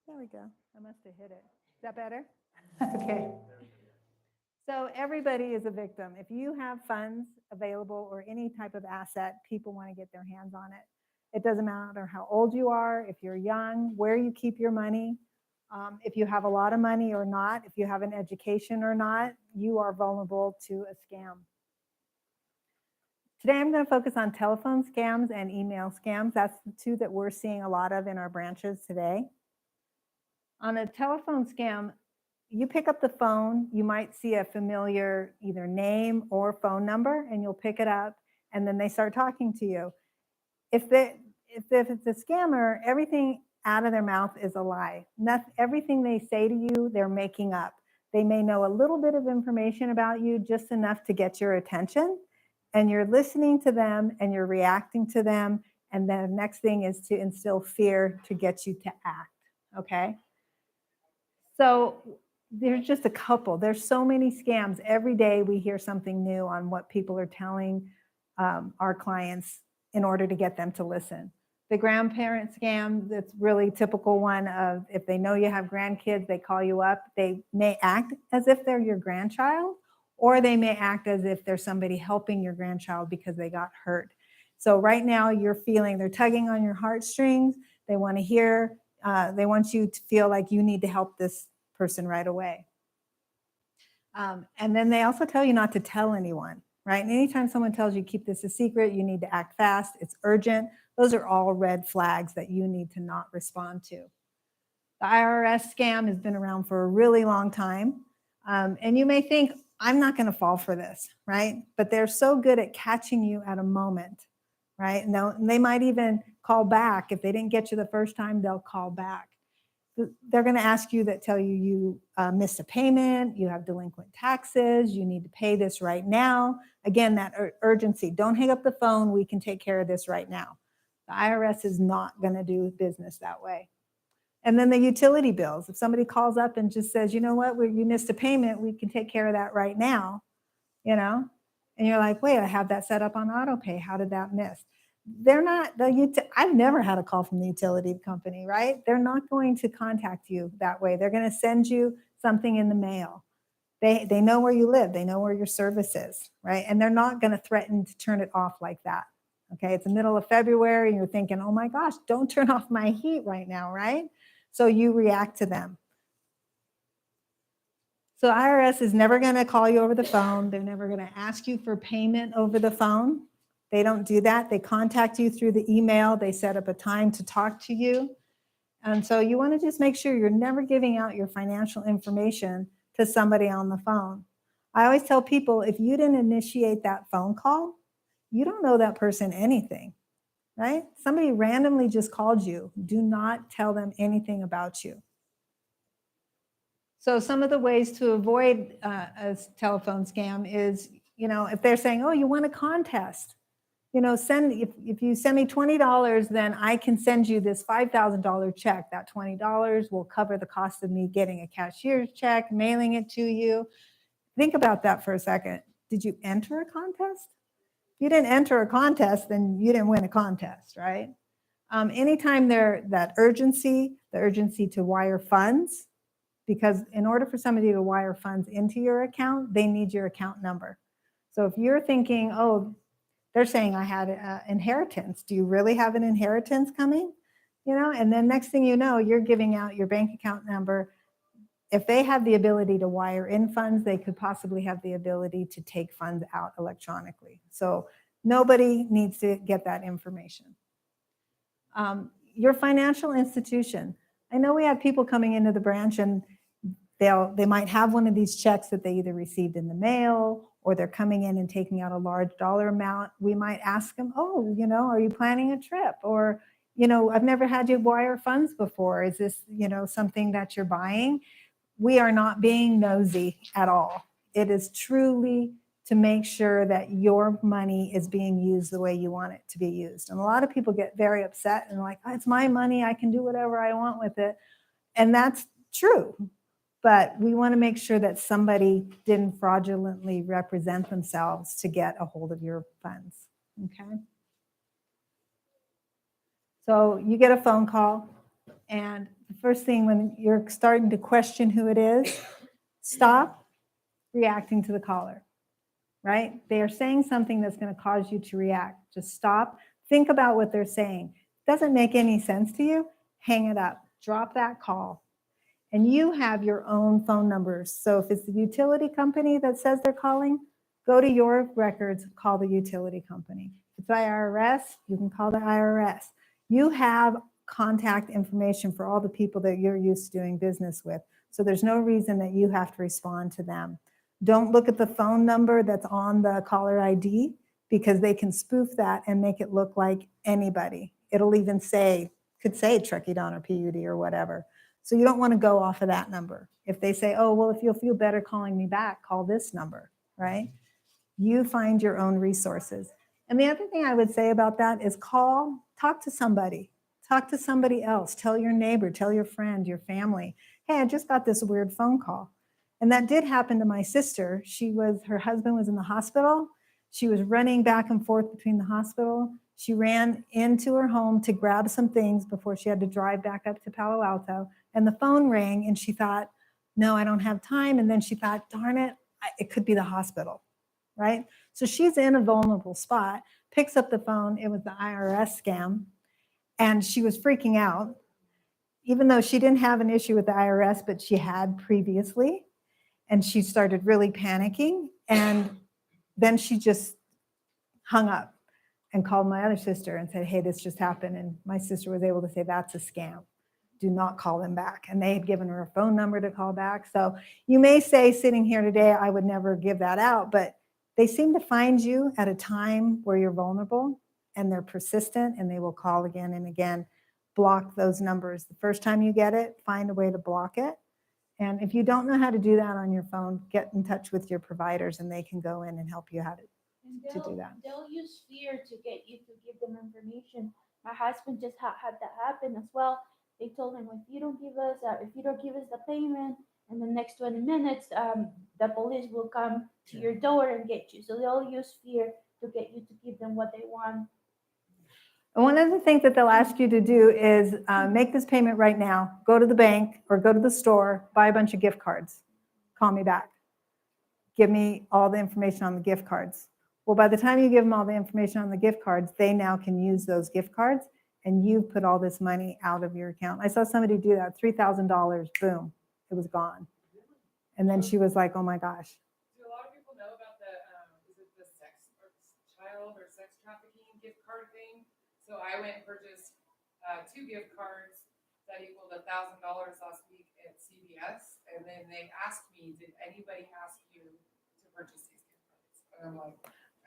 There we go. I must have hit it. Is that better? Okay. So everybody is a victim. If you have funds available or any type of asset, people want to get their hands on it. It doesn't matter how old you are, if you're young, where you keep your money, if you have a lot of money or not, if you have an education or not, you are vulnerable to a scam. Today, I'm going to focus on telephone scams and email scams. That's the two that we're seeing a lot of in our branches today. On a telephone scam, you pick up the phone, you might see a familiar either name or phone number, and you'll pick it up, and then they start talking to you. If it's a scammer, everything out of their mouth is a lie. Everything they say to you, they're making up. They may know a little bit of information about you, just enough to get your attention, and you're listening to them and you're reacting to them, and then the next thing is to instill fear to get you to act, okay? So there's just a couple. There's so many scams. Every day we hear something new on what people are telling our clients in order to get them to listen. The grandparent scam, that's really typical one of if they know you have grandkids, they call you up. They may act as if they're your grandchild, or they may act as if there's somebody helping your grandchild because they got hurt. So right now you're feeling they're tugging on your heartstrings. They want to hear, they want you to feel like you need to help this person right away. And then they also tell you not to tell anyone, right? And anytime someone tells you keep this a secret, you need to act fast, it's urgent. Those are all red flags that you need to not respond to. The IRS scam has been around for a really long time. And you may think, I'm not going to fall for this, right? But they're so good at catching you at a moment, right? And they might even call back. If they didn't get you the first time, they'll call back. They're going to ask you that tell you missed a payment, you have delinquent taxes, you need to pay this right now. Again, that urgency. Don't hang up the phone. We can take care of this right now. The IRS is not going to do business that way. And then the utility bills. If somebody calls up and just says, you know what, you missed a payment, we can take care of that right now, you know? And you're like, wait, I have that set up on auto pay. How did that miss? They're not, I've never had a call from the utility company, right? They're not going to contact you that way. They're going to send you something in the mail. They know where you live. They know where your service is, right? And they're not going to threaten to turn it off like that. Okay, it's the middle of February and you're thinking, oh my gosh, don't turn off my heat right now, right? So you react to them. So IRS is never going to call you over the phone. They're never going to ask you for payment over the phone. They don't do that. They contact you through the email. They set up a time to talk to you. And so you want to just make sure you're never giving out your financial information to somebody on the phone. I always tell people, if you didn't initiate that phone call, you don't know that person anything, right? Somebody randomly just called you. Do not tell them anything about you. So some of the ways to avoid a telephone scam is, you know, if they're saying, oh, you want a contest, you know, if you send me $20, then I can send you this $5,000 check. That $20 will cover the cost of me getting a cashier's check, mailing it to you. Think about that for a second. Did you enter a contest? If you didn't enter a contest, then you didn't win a contest, right? Anytime that urgency, the urgency to wire funds, because in order for somebody to wire funds into your account, they need your account number. So if you're thinking, oh, they're saying I had inheritance. Do you really have an inheritance coming? You know, and then next thing you know, you're giving out your bank account number. If they have the ability to wire in funds, they could possibly have the ability to take funds out electronically. So nobody needs to get that information. Your financial institution. I know we have people coming into the branch and they might have one of these checks that they either received in the mail or they're coming in and taking out a large dollar amount. We might ask them, oh, you know, are you planning a trip? Or, you know, I've never had you wire funds before. Is this, you know, something that you're buying? We are not being nosy at all. It is truly to make sure that your money is being used the way you want it to be used. And a lot of people get very upset and like, oh, it's my money, I can do whatever I want with it. And that's true. But we want to make sure that somebody didn't fraudulently represent themselves to get a hold of your funds, okay? So you get a phone call, and the first thing when you're starting to question who it is, stop reacting to the caller, right? They are saying something that's going to cause you to react. Just stop. Think about what they're saying. Doesn't make any sense to you? Hang it up. Drop that call. And you have your own phone numbers. So if it's the utility company that says they're calling, go to your records, call the utility company. If it's IRS, you can call the IRS. You have contact information for all the people that you're used to doing business with. So there's no reason that you have to respond to them. Don't look at the phone number that's on the caller ID, because they can spoof that and make it look like anybody. It'll even say, could say Truckee Don or PUD or whatever. So you don't want to go off of that number. If they say, oh, well, if you'll feel better calling me back, call this number, right? You find your own resources. And the other thing I would say about that is talk to somebody. Talk to somebody else. Tell your neighbor, tell your friend, your family, hey, I just got this weird phone call. And that did happen to my sister. Her husband was in the hospital. She was running back and forth between the hospital. She ran into her home to grab some things before she had to drive back up to Palo Alto. And the phone rang and she thought, no, I don't have time. And then she thought, darn it, it could be the hospital, right? So she's in a vulnerable spot, picks up the phone. It was the IRS scam. And she was freaking out, even though she didn't have an issue with the IRS, but she had previously. And she started really panicking. And then she just hung up and called my other sister and said, hey, this just happened. And my sister was able to say, that's a scam. Do not call them back. And they had given her a phone number to call back. So you may say sitting here today, I would never give that out, but they seem to find you at a time where you're vulnerable and they're persistent and they will call again and again. Block those numbers. The first time you get it, find a way to block it. And if you don't know how to do that on your phone, get in touch with your providers and they can go in and help you how to do that. They'll use fear to get you to give them information. My husband just had that happen as well. They told him, if you don't give us the payment in the next 20 minutes, the police will come to your door and get you. So they'll use fear to get you to give them what they want. And one of the things that they'll ask you to do is make this payment right now, go to the bank or go to the store, buy a bunch of gift cards, call me back. Give me all the information on the gift cards. Well, by the time you give them all the information on the gift cards, they now can use those gift cards and you've put all this money out of your account. I saw somebody do that, $3,000, boom, it was gone. And then she was like, oh my gosh. Do a lot of people know about is it the child or sex trafficking gift card thing? So I went and purchased 2 gift cards that equaled $1,000 last week at CVS. And then they asked me, did anybody ask you to purchase these gift cards? And I'm like,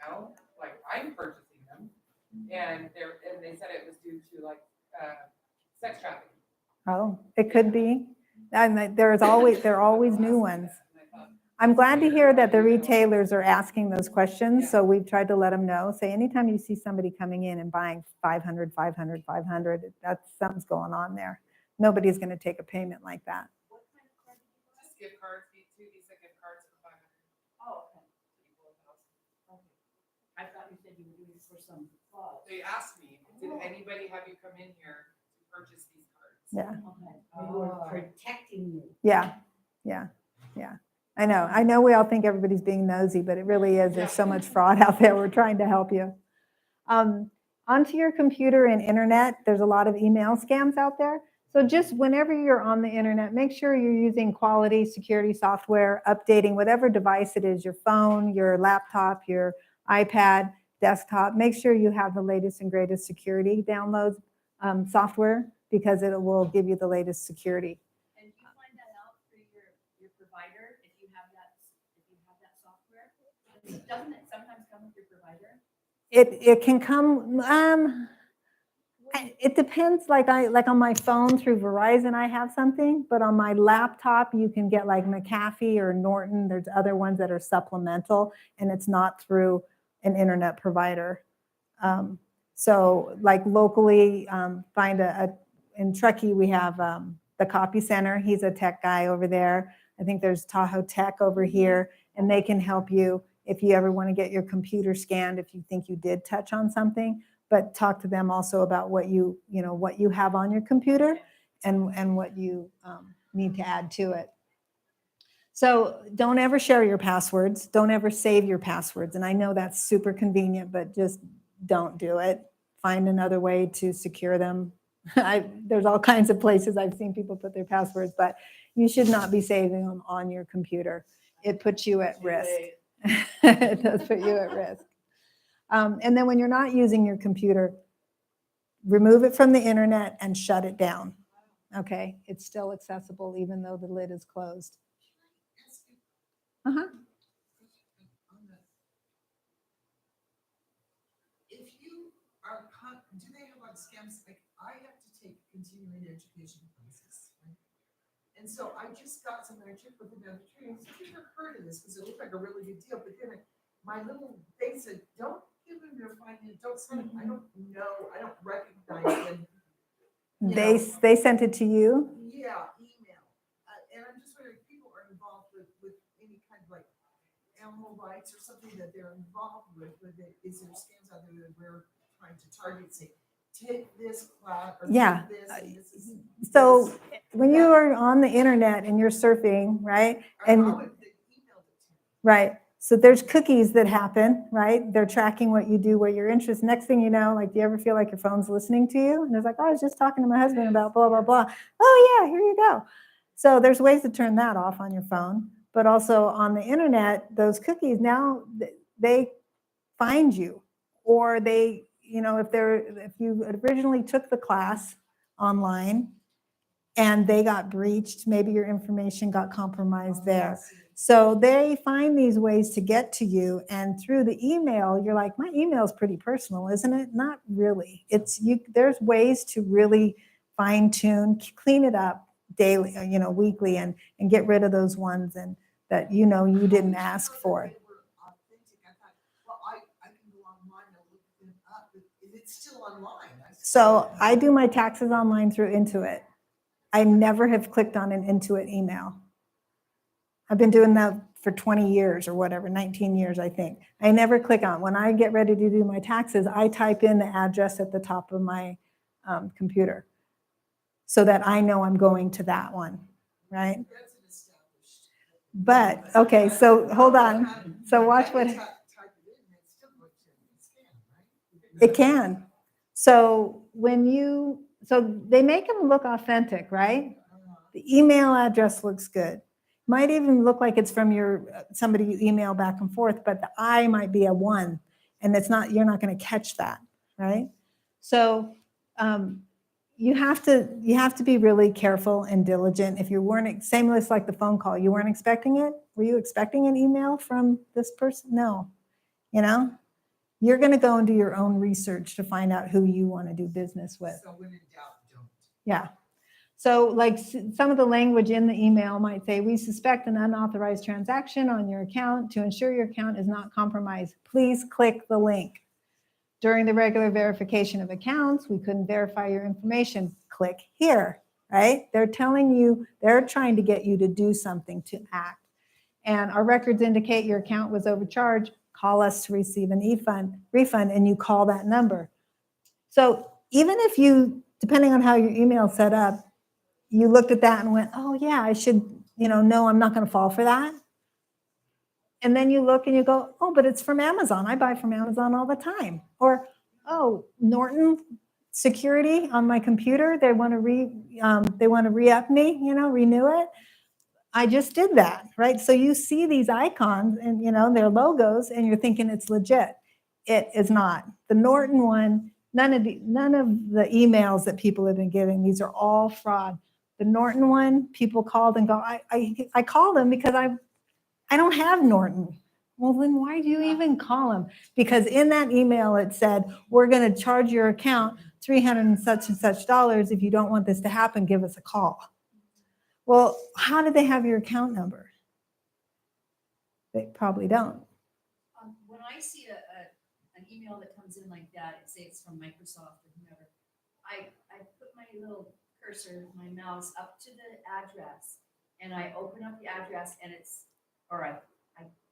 no, like I'm purchasing them. And they said it was due to like sex trafficking. Oh, it could be. And there are always new ones. I'm glad to hear that the retailers are asking those questions. So we've tried to let them know. Say anytime you see somebody coming in and buying 500, 500, 500, that's something's going on there. Nobody's going to take a payment like that. What kind of card? Just gift cards, 2 Visa gift cards for 500. Oh, okay. I thought you said you were doing this for some cause. They asked me, did anybody have you come in here to purchase these cards? Yeah. Okay. We were protecting you. Yeah. I know we all think everybody's being nosy, but it really is. There's so much fraud out there. We're trying to help you. Onto your computer and internet, there's a lot of email scams out there. So just whenever you're on the internet, make sure you're using quality security software, updating whatever device it is, your phone, your laptop, your iPad, desktop. Make sure you have the latest and greatest security downloads software, because it will give you the latest security. And do you find that out through your provider if you have that software? Doesn't it sometimes come with your provider? It can come. It depends. Like on my phone through Verizon, I have something, but on my laptop, you can get like McAfee or Norton. There's other ones that are supplemental, and it's not through an internet provider. So like locally, find in Truckee, we have the Copy Center. He's a tech guy over there. I think there's Tahoe Tech over here, and they can help you if you ever want to get your computer scanned, if you think you did touch on something. But talk to them also about what you have on your computer, and what you need to add to it. So don't ever share your passwords. Don't ever save your passwords. And I know that's super convenient, but just don't do it. Find another way to secure them. There's all kinds of places I've seen people put their passwords, but you should not be saving them on your computer. It puts you at risk. It does put you at risk. And then when you're not using your computer, remove it from the internet and shut it down. Okay, it's still accessible even though the lid is closed. Uh-huh. If you are, do they have like scams? Like I have to take continuing education classes, right? And so I just got some, I checked with another trainer, I've never heard of this because it looked like a really good deal, but then my little thing said, don't give them your finance, don't send it, I don't know, I don't recognize them. You know. They sent it to you? Yeah, email. And I'm just wondering, if people are involved with any kind of like animal rights or something that they're involved with is there scams out there that we're trying to target, say, take this class or Yeah. take this and this is. So when you are on the internet and you're surfing, right? And I would email it to me. right. So there's cookies that happen, right? They're tracking what you do, what your interests. Next thing you know, like, do you ever feel like your phone's listening to you? And it's like, oh, I was just talking to my husband about blah, blah, blah. Oh yeah, here you go. So there's ways to turn that off on your phone, but also on the internet, those cookies now they find you, or they, you know, if you originally took the class online and they got breached, maybe your information got compromised there. So they find these ways to get to you, and through the email, you're like, my email is pretty personal, isn't it? Not really. It's you. There's ways to really fine tune, clean it up daily, you know, weekly, and get rid of those ones and that you know you didn't ask for. They were authentic. I thought, well, I can go online and look them up. It's still online. So I do my taxes online through Intuit. I never have clicked on an Intuit email. I've been doing that for 20 years or whatever, 19 years, I think. I never click on. When I get ready to do my taxes, I type in the address at the top of my computer so that I know I'm going to that one, right? That's an established. But, okay, so hold on. So watch what, Type it in and it's still going to scam, right? it can. So so they make them look authentic, right? The email address looks good. Might even look like it's from somebody you email back and forth, but the I might be a 1, and it's not. You're not going to catch that, right? So you have to be really careful and diligent. If you weren't, same as like the phone call, you weren't expecting it. Were you expecting an email from this person? No. You know, you're going to go and do your own research to find out who you want to do business with. So when in doubt, don't. Yeah. So like some of the language in the email might say, we suspect an unauthorized transaction on your account. To ensure your account is not compromised, please click the link. During the regular verification of accounts, we couldn't verify your information. Click here, right? They're telling you, they're trying to get you to do something, to act. And our records indicate your account was overcharged. Call us to receive an refund, and you call that number. So even if you, depending on how your email is set up, you looked at that and went, oh yeah, I should, no, I'm not going to fall for that. And then you look and you go, oh, but it's from Amazon. I buy from Amazon all the time. Or, oh, Norton Security on my computer, they want to re-up me, renew it. I just did that, right? So you see these icons and, their logos, and you're thinking it's legit. It is not. The Norton one, none of the emails that people have been getting, these are all fraud. The Norton one, people called and go, I called them because I don't have Norton. Well, then why do you even call them? Because in that email it said, we're going to charge your account $300 and such dollars. If you don't want this to happen, give us a call. Well, how do they have your account number? They probably don't. When I see an email that comes in like that, say it's from Microsoft or whoever, I put my little cursor, my mouse up to the address, and I open up the address, and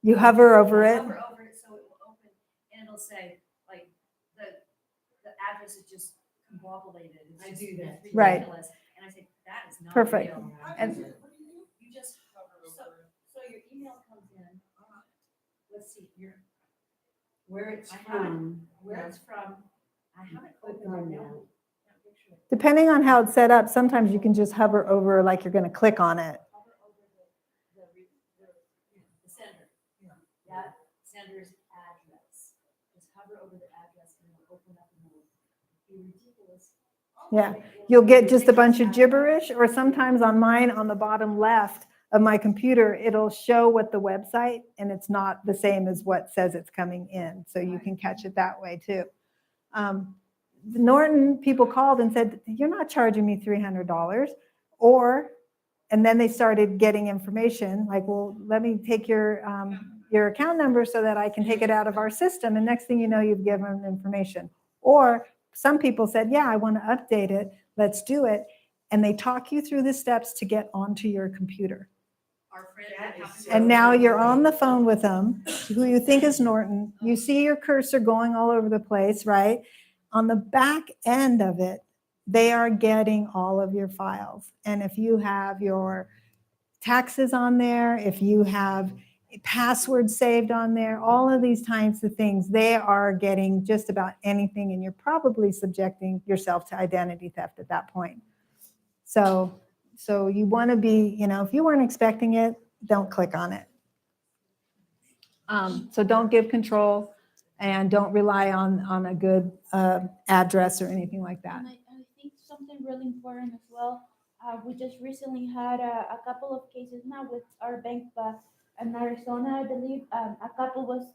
You hover over it. Hover over it so it will open, and it'll say like the address is just combobulated. It's I just do that. Right. ridiculous. And I said, that is not Perfect. real. And- What do you do? You just, Hover so, over it. so your email comes in, Uh, let's see, where it's I from, where Yeah. it's from, I haven't Click opened on it now. that. Can't picture it. Depending on how it's set up, sometimes you can just hover over like you're going to click on it. Hover over the sender. Yeah. That sender's address. Just hover over the address and it'll open up and it'll be ridiculous. Yeah. You'll get just a bunch of gibberish, or sometimes on mine, on the bottom left of my computer, it'll show what the website, and it's not the same as what says it's coming in. So you can catch it that way too. Norton, people called and said, you're not charging me $300. And then they started getting information like, well, let me take your account number so that I can take it out of our system. And next thing you know, you've given them information. Or some people said, yeah, I want to update it. Let's do it. And they talk you through the steps to get onto your computer. Our friend That that is happens. so And now you're on the phone with them, who you think is Norton. You see your cursor going all over the place, right? On the back end of it, they are getting all of your files. And if you have your taxes on there, if you have passwords saved on there, all of these types of things, they are getting just about anything. And you're probably subjecting yourself to identity theft at that point. So you want to be, if you weren't expecting it, don't click on it. So don't give control and don't rely on a good address or anything like that. And I think something really important as well. We just recently had a couple of cases now with our bank, but in Arizona, I believe, a couple was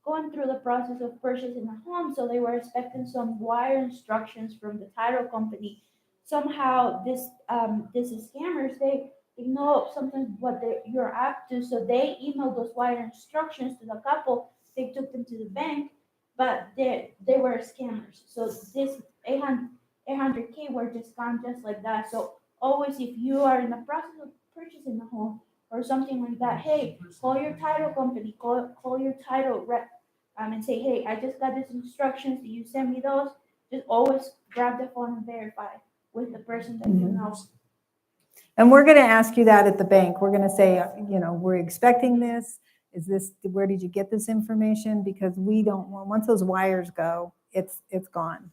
going through the process of purchasing a home, so they were expecting some wire instructions from the title company. Somehow, this scammers they know something what you're up to, so they emailed those wire instructions to the couple. They took them to the bank, but they were scammers. So this 800K were just gone just like that. So always, if you are in the process of purchasing a home or something like that, hey, call your title company, call your title rep, and say, hey, I just got these instructions. Do you send me those? Just always grab the phone and verify with the person that you know. And we're going to ask you that at the bank. We're going to say, we're expecting this. Where did you get this information? Because we don't want, once those wires go, it's gone.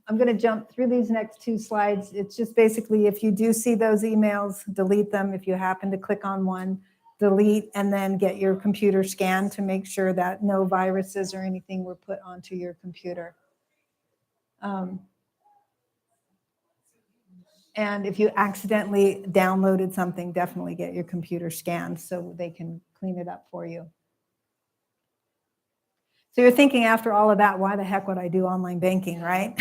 I'm going to jump through these next two slides. It's just basically, if you do see those emails, delete them. If you happen to click on one, delete, and then get your computer scanned to make sure that no viruses or anything were put onto your computer. And if you accidentally downloaded something, definitely get your computer scanned so they can clean it up for you. So you're thinking, after all of that, why the heck would I do online banking, right?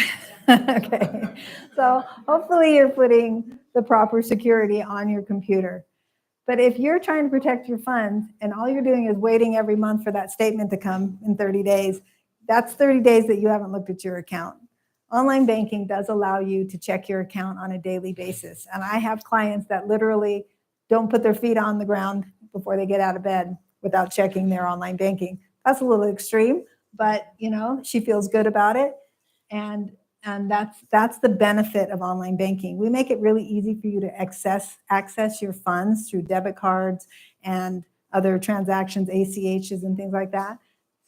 Okay. So hopefully you're putting the proper security on your computer. But if you're trying to protect your funds and all you're doing is waiting every month for that statement to come in 30 days, that's 30 days that you haven't looked at your account. Online banking does allow you to check your account on a daily basis. And I have clients that literally don't put their feet on the ground before they get out of bed without checking their online banking. That's a little extreme, but she feels good about it. And that's the benefit of online banking. We make it really easy for you to access your funds through debit cards and other transactions, ACHs and things like that.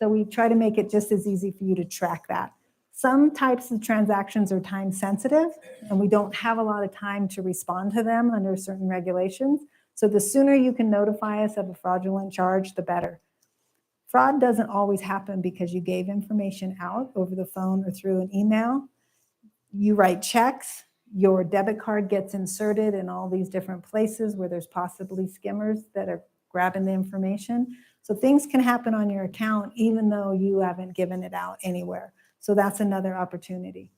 So we try to make it just as easy for you to track that. Some types of transactions are time sensitive, and we don't have a lot of time to respond to them under certain regulations. So the sooner you can notify us of a fraudulent charge, the better. Fraud doesn't always happen because you gave information out over the phone or through an email. You write checks, your debit card gets inserted in all these different places where there's possibly skimmers that are grabbing the information. So things can happen on your account even though you haven't given it out anywhere. So that's another opportunity.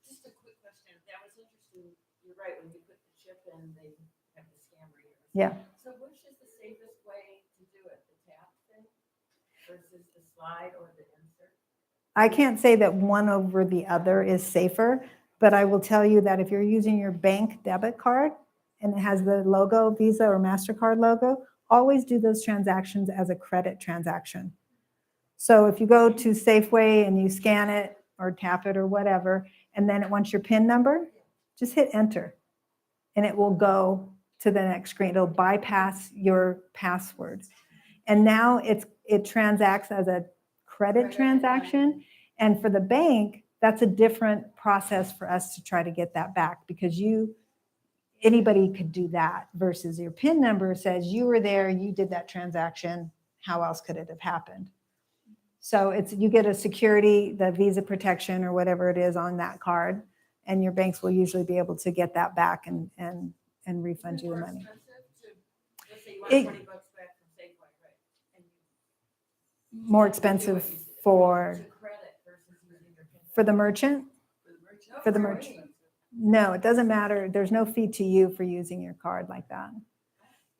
Just a quick question. That was interesting. You're right. When you put the chip in, they have the scammer here. Yeah. So which is the safest way to do it? The tap thing versus the slide or the insert? I can't say that one over the other is safer, but I will tell you that if you're using your bank debit card and it has the logo, Visa or MasterCard logo, always do those transactions as a credit transaction. So if you go to Safeway and you scan it or tap it or whatever, and then it wants your PIN number, just hit enter. and it will go to the next screen. It'll bypass your password. And now it transacts as a credit transaction. And for the bank, that's a different process for us to try to get that back, because anybody could do that versus your PIN number says you were there, you did that transaction. How else could it have happened? So you get a security, the Visa protection or whatever it is on that card, and your banks will usually be able to get that back and refund you the money. Let's say you want It- $20 back from Safeway, right? And you More expensive for to credit versus using your PIN the number. merchant? No, for the for merchant. me. No, it doesn't matter. There's no fee to you for using your card like that.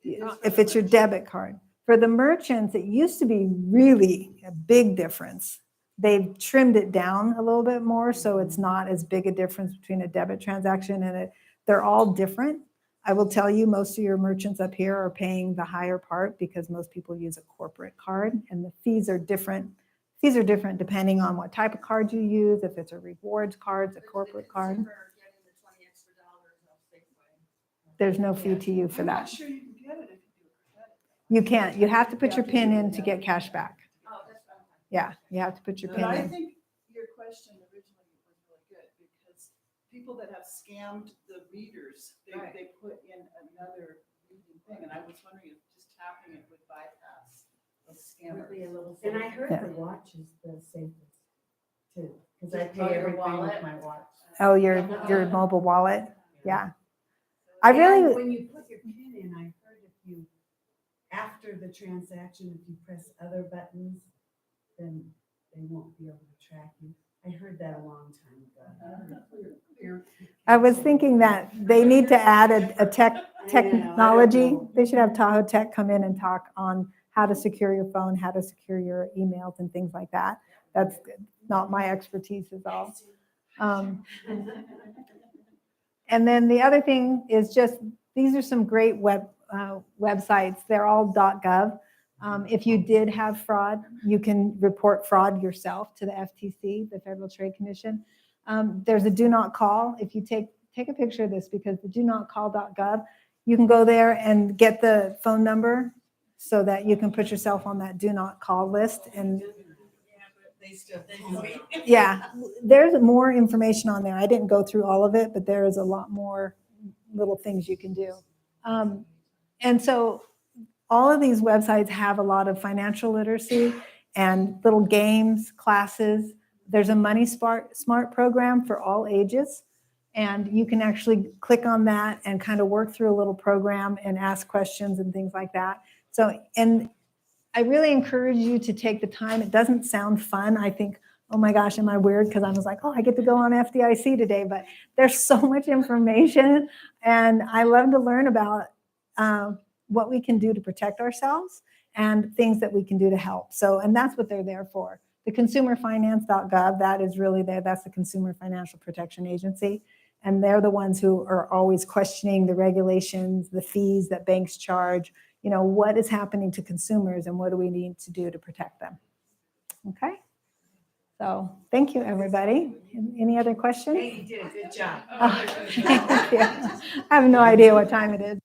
If it's your debit card. For the merchants, it used to be really a big difference. They've trimmed it down a little bit more, so it's not as big a difference between a debit transaction and it. They're all different. I will tell you, most of your merchants up here are paying the higher part because most people use a corporate card, and the fees are different. Fees are different depending on what type of card you use, if it's a rewards card, a corporate card. Consumer getting the $20 extra off Safeway. There's no fee to you for I'm not that. sure you can get it if you do a credit. You can't. You have to put your PIN in to get cash back. Oh, that's fine. Yeah, you have to put your But I PIN in. think your question originally was really good, because people that have scammed the readers, Right. they put in another reading thing, and I was wondering if just tapping it would bypass those Would be a scammers. little. And I safer. heard Yeah. the watch is the safest too, because I Just pay on your everything wallet? with my watch. Oh, your mobile wallet? Yeah. I And really, when you put your PIN in, I heard if you, after the transaction, if you press other buttons, then they won't be able to track you. I heard that a long time ago. I was thinking that they need to add a technology. know. They should have Tahoe Tech come in and talk on how to secure your phone, how to secure your emails and things like that. That's not my expertise at all. And then the other thing is just, these are some great websites. They're all .gov. If you did have fraud, you can report fraud yourself to the FTC, the Federal Trade Commission. There's a do not call. If you take a picture of this, because the do not call.gov, you can go there and get the phone number so that you can put yourself on that do not call list. And They still call me. yeah, there's more information on there. I didn't go through all of it, but there is a lot more little things you can do. And so all of these websites have a lot of financial literacy and little games, classes. There's a Money Smart program for all ages. And you can actually click on that and kind of work through a little program and ask questions and things like that. So, and I really encourage you to take the time. It doesn't sound fun. I think, oh my gosh, am I weird? Because I was like, oh, I get to go on FDIC today. But there's so much information. And I love to learn about what we can do to protect ourselves and things that we can do to help. So, and that's what they're there for. The consumerfinance.gov, that is really there. That's the Consumer Financial Protection Agency. And they're the ones who are always questioning the regulations, the fees that banks charge, you know, what is happening to consumers and what do we need to do to protect them? Okay. So thank you, everybody. Any other questions? Hey, you did a good job. Oh, thank you. I have no idea what time it is.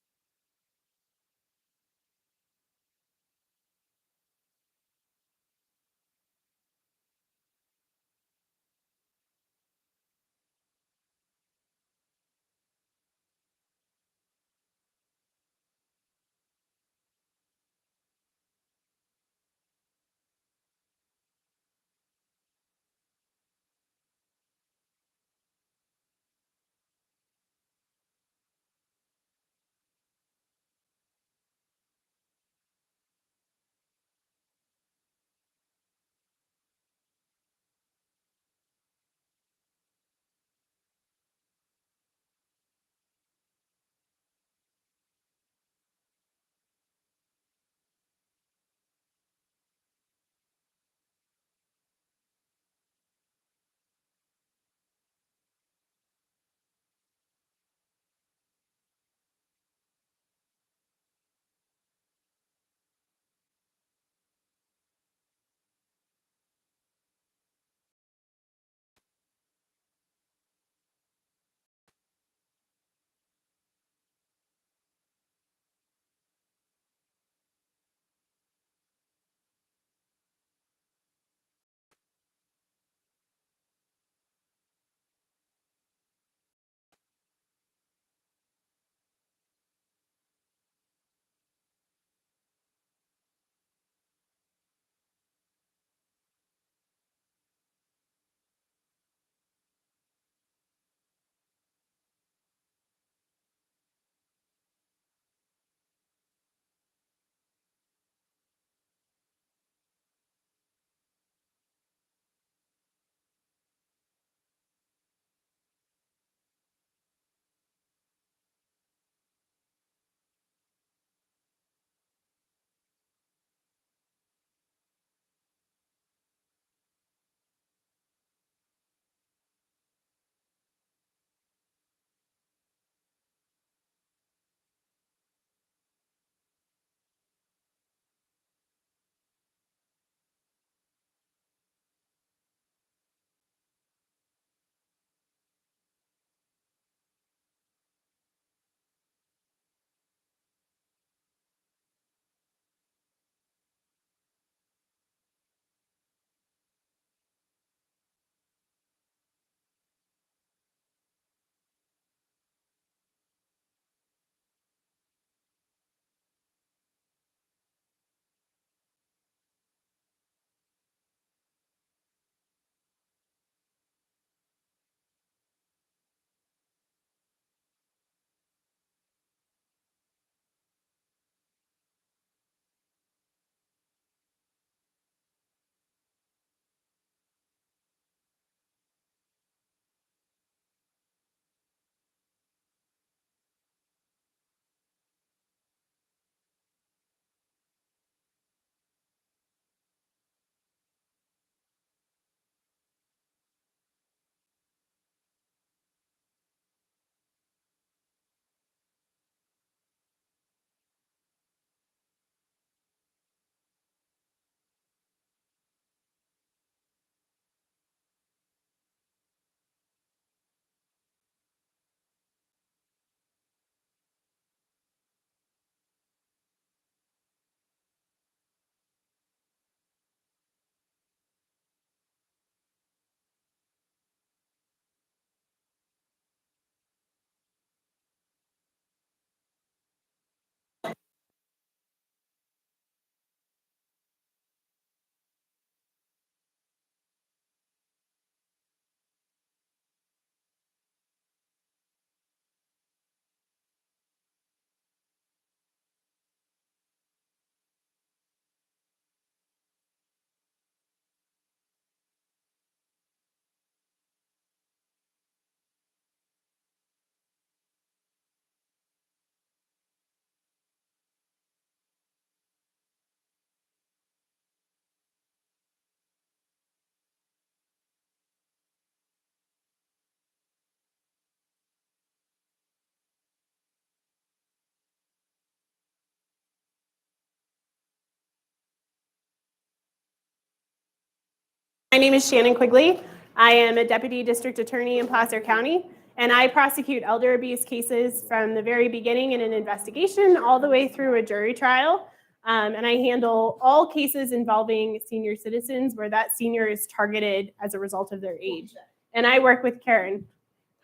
My name is Shannon Quigley. I am a deputy district attorney in Placer County, and I prosecute elder abuse cases from the very beginning in an investigation all the way through a jury trial. And I handle all cases involving senior citizens where that senior is targeted as a result of their age. And I work with Karen.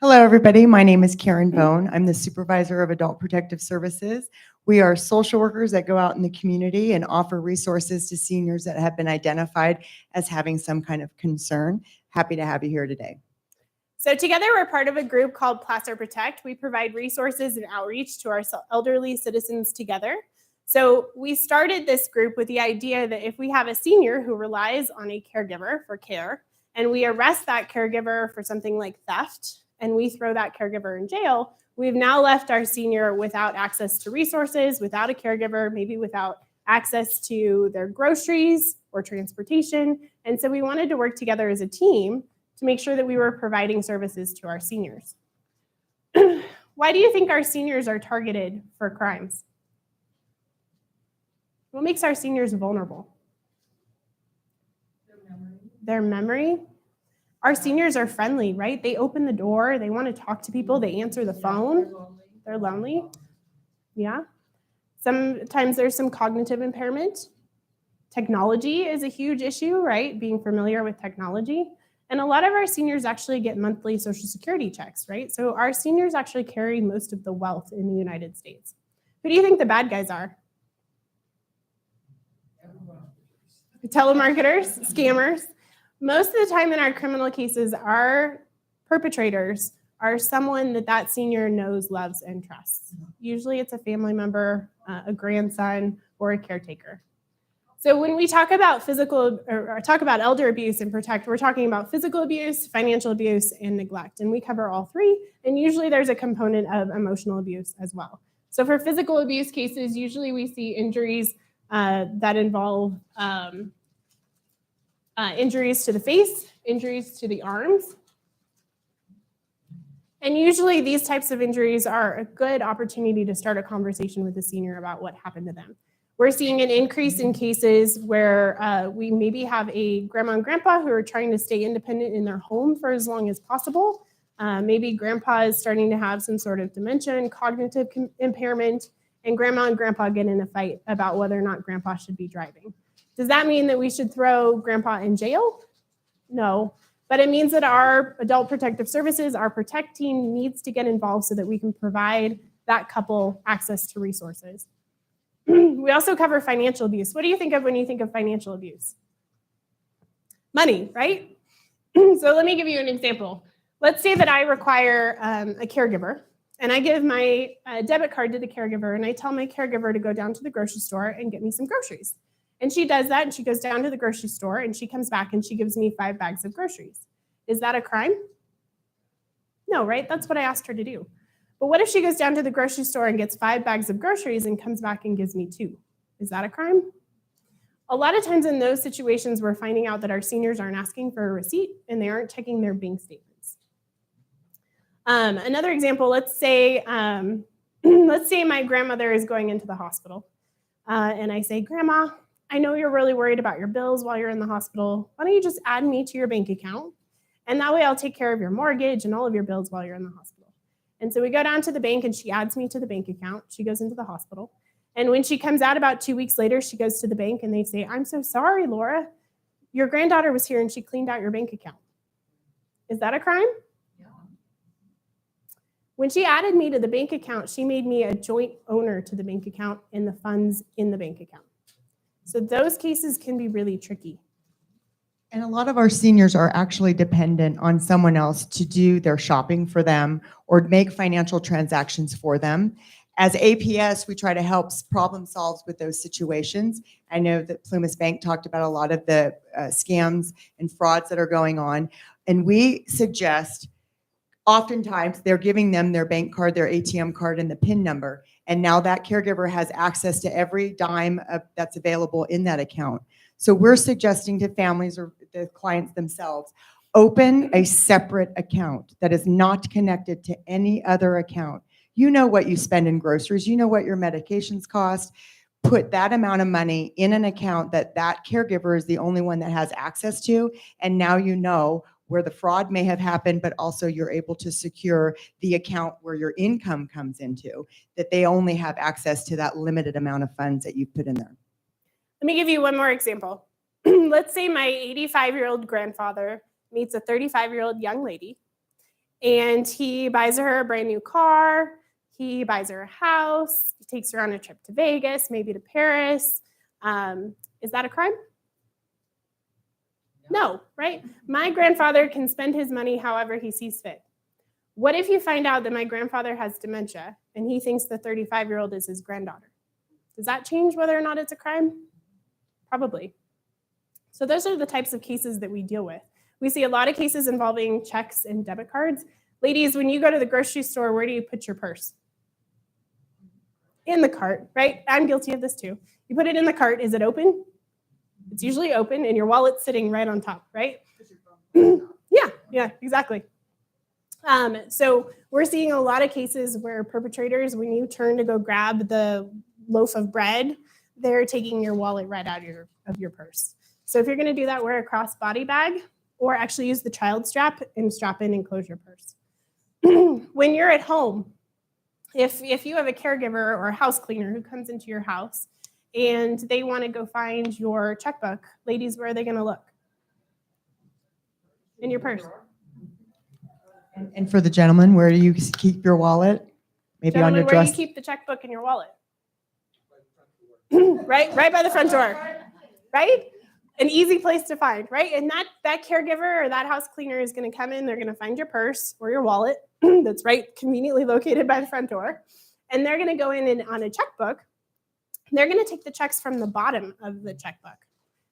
Hello, everybody. My name is Karen Bone. I'm the supervisor of Adult Protective Services. We are social workers that go out in the community and offer resources to seniors that have been identified as having some kind of concern. Happy to have you here today. So together we're part of a group called Placer Protect. We provide resources and outreach to our elderly citizens together. So we started this group with the idea that if we have a senior who relies on a caregiver for care, and we arrest that caregiver for something like theft, and we throw that caregiver in jail, we've now left our senior without access to resources, without a caregiver, maybe without access to their groceries or transportation. And so we wanted to work together as a team to make sure that we were providing services to our seniors. Why do you think our seniors are targeted for crimes? What makes our seniors vulnerable? Their memory. Our seniors are friendly, right? They open the door, they want to talk to people, they answer the phone. They're lonely. Yeah. Sometimes there's some cognitive impairment. Technology is a huge issue, right? Being familiar with technology. And a lot of our seniors actually get monthly Social Security checks, right? So our seniors actually carry most of the wealth in the United States. Who do you think the bad guys are? Telemarketers, scammers. Most of the time in our criminal cases, our perpetrators are someone that senior knows, loves, and trusts. Usually it's a family member, a grandson, or a caretaker. So when we talk about talk about elder abuse and protect, we're talking about physical abuse, financial abuse, and neglect. And we cover all three. And usually there's a component of emotional abuse as well. So for physical abuse cases, usually we see injuries that involve injuries to the face, injuries to the arms. And usually these types of injuries are a good opportunity to start a conversation with the senior about what happened to them. We're seeing an increase in cases where we maybe have a grandma and grandpa who are trying to stay independent in their home for as long as possible. Maybe grandpa is starting to have some sort of dementia and cognitive impairment, and grandma and grandpa get in a fight about whether or not grandpa should be driving. Does that mean that we should throw grandpa in jail? No, but it means that our Adult Protective Services, our Protect team, needs to get involved so that we can provide that couple access to resources. We also cover financial abuse. What do you think of when you think of financial abuse? Money, right? So let me give you an example. Let's say that I require a caregiver, and I give my debit card to the caregiver, and I tell my caregiver to go down to the grocery store and get me some groceries. And she does that, and she goes down to the grocery store, and she comes back, and she gives me 5 bags of groceries. Is that a crime? No, right? That's what I asked her to do. But what if she goes down to the grocery store and gets 5 bags of groceries and comes back and gives me 2? Is that a crime? A lot of times in those situations, we're finding out that our seniors aren't asking for a receipt, and they aren't checking their bank statements. Another example, let's say my grandmother is going into the hospital, and I say, Grandma, I know you're really worried about your bills while you're in the hospital. Why don't you just add me to your bank account? And that way I'll take care of your mortgage and all of your bills while you're in the hospital. And so we go down to the bank, and she adds me to the bank account. She goes into the hospital. And when she comes out about 2 weeks later, she goes to the bank and they say, I'm so sorry, Laura. Your granddaughter was here and she cleaned out your bank account. Is that a crime? Yeah. When she added me to the bank account, she made me a joint owner to the bank account and the funds in the bank account. So those cases can be really tricky. And a lot of our seniors are actually dependent on someone else to do their shopping for them or make financial transactions for them. As APS, we try to help problem solve with those situations. I know that Plumas Bank talked about a lot of the scams and frauds that are going on. And we suggest, oftentimes, they're giving them their bank card, their ATM card, and the PIN number. And now that caregiver has access to every dime that's available in that account. So we're suggesting to families or the clients themselves, open a separate account that is not connected to any other account. You know what you spend in groceries. You know what your medications cost. put that amount of money in an account that that caregiver is the only one that has access to. And now you know where the fraud may have happened, but also you're able to secure the account where your income comes into, that they only have access to that limited amount of funds that you've put in there. Let me give you one more example. Let's say my 85-year-old grandfather meets a 35-year-old young lady, and he buys her a brand new car, he buys her a house, he takes her on a trip to Vegas, maybe to Paris. Is that a crime? No, right? My grandfather can spend his money however he sees fit. What if you find out that my grandfather has dementia and he thinks the 35-year-old is his granddaughter? Does that change whether or not it's a crime? Probably. So those are the types of cases that we deal with. We see a lot of cases involving checks and debit cards. Ladies, when you go to the grocery store, where do you put your purse? In the cart, right? I'm guilty of this too. You put it in the cart. Is it open? It's usually open and your wallet's sitting right on top, right? Yeah, exactly. So we're seeing a lot of cases where perpetrators, when you turn to go grab the loaf of bread, they're taking your wallet right out of your purse. So if you're going to do that, wear a crossbody bag or actually use the child strap and strap in and close your purse. When you're at home, if you have a caregiver or a house cleaner who comes into your house and they want to go find your checkbook, ladies, where are they going to look? In your purse. And for the gentleman, where do you keep your wallet? Maybe on Gentlemen, your where do dress. you keep the checkbook in your wallet? right by the front door, right? An easy place to find, right? And that caregiver or that house cleaner is going to come in, they're going to find your purse or your wallet that's right conveniently located by the front door. And they're going to go in and on a checkbook, they're going to take the checks from the bottom of the checkbook.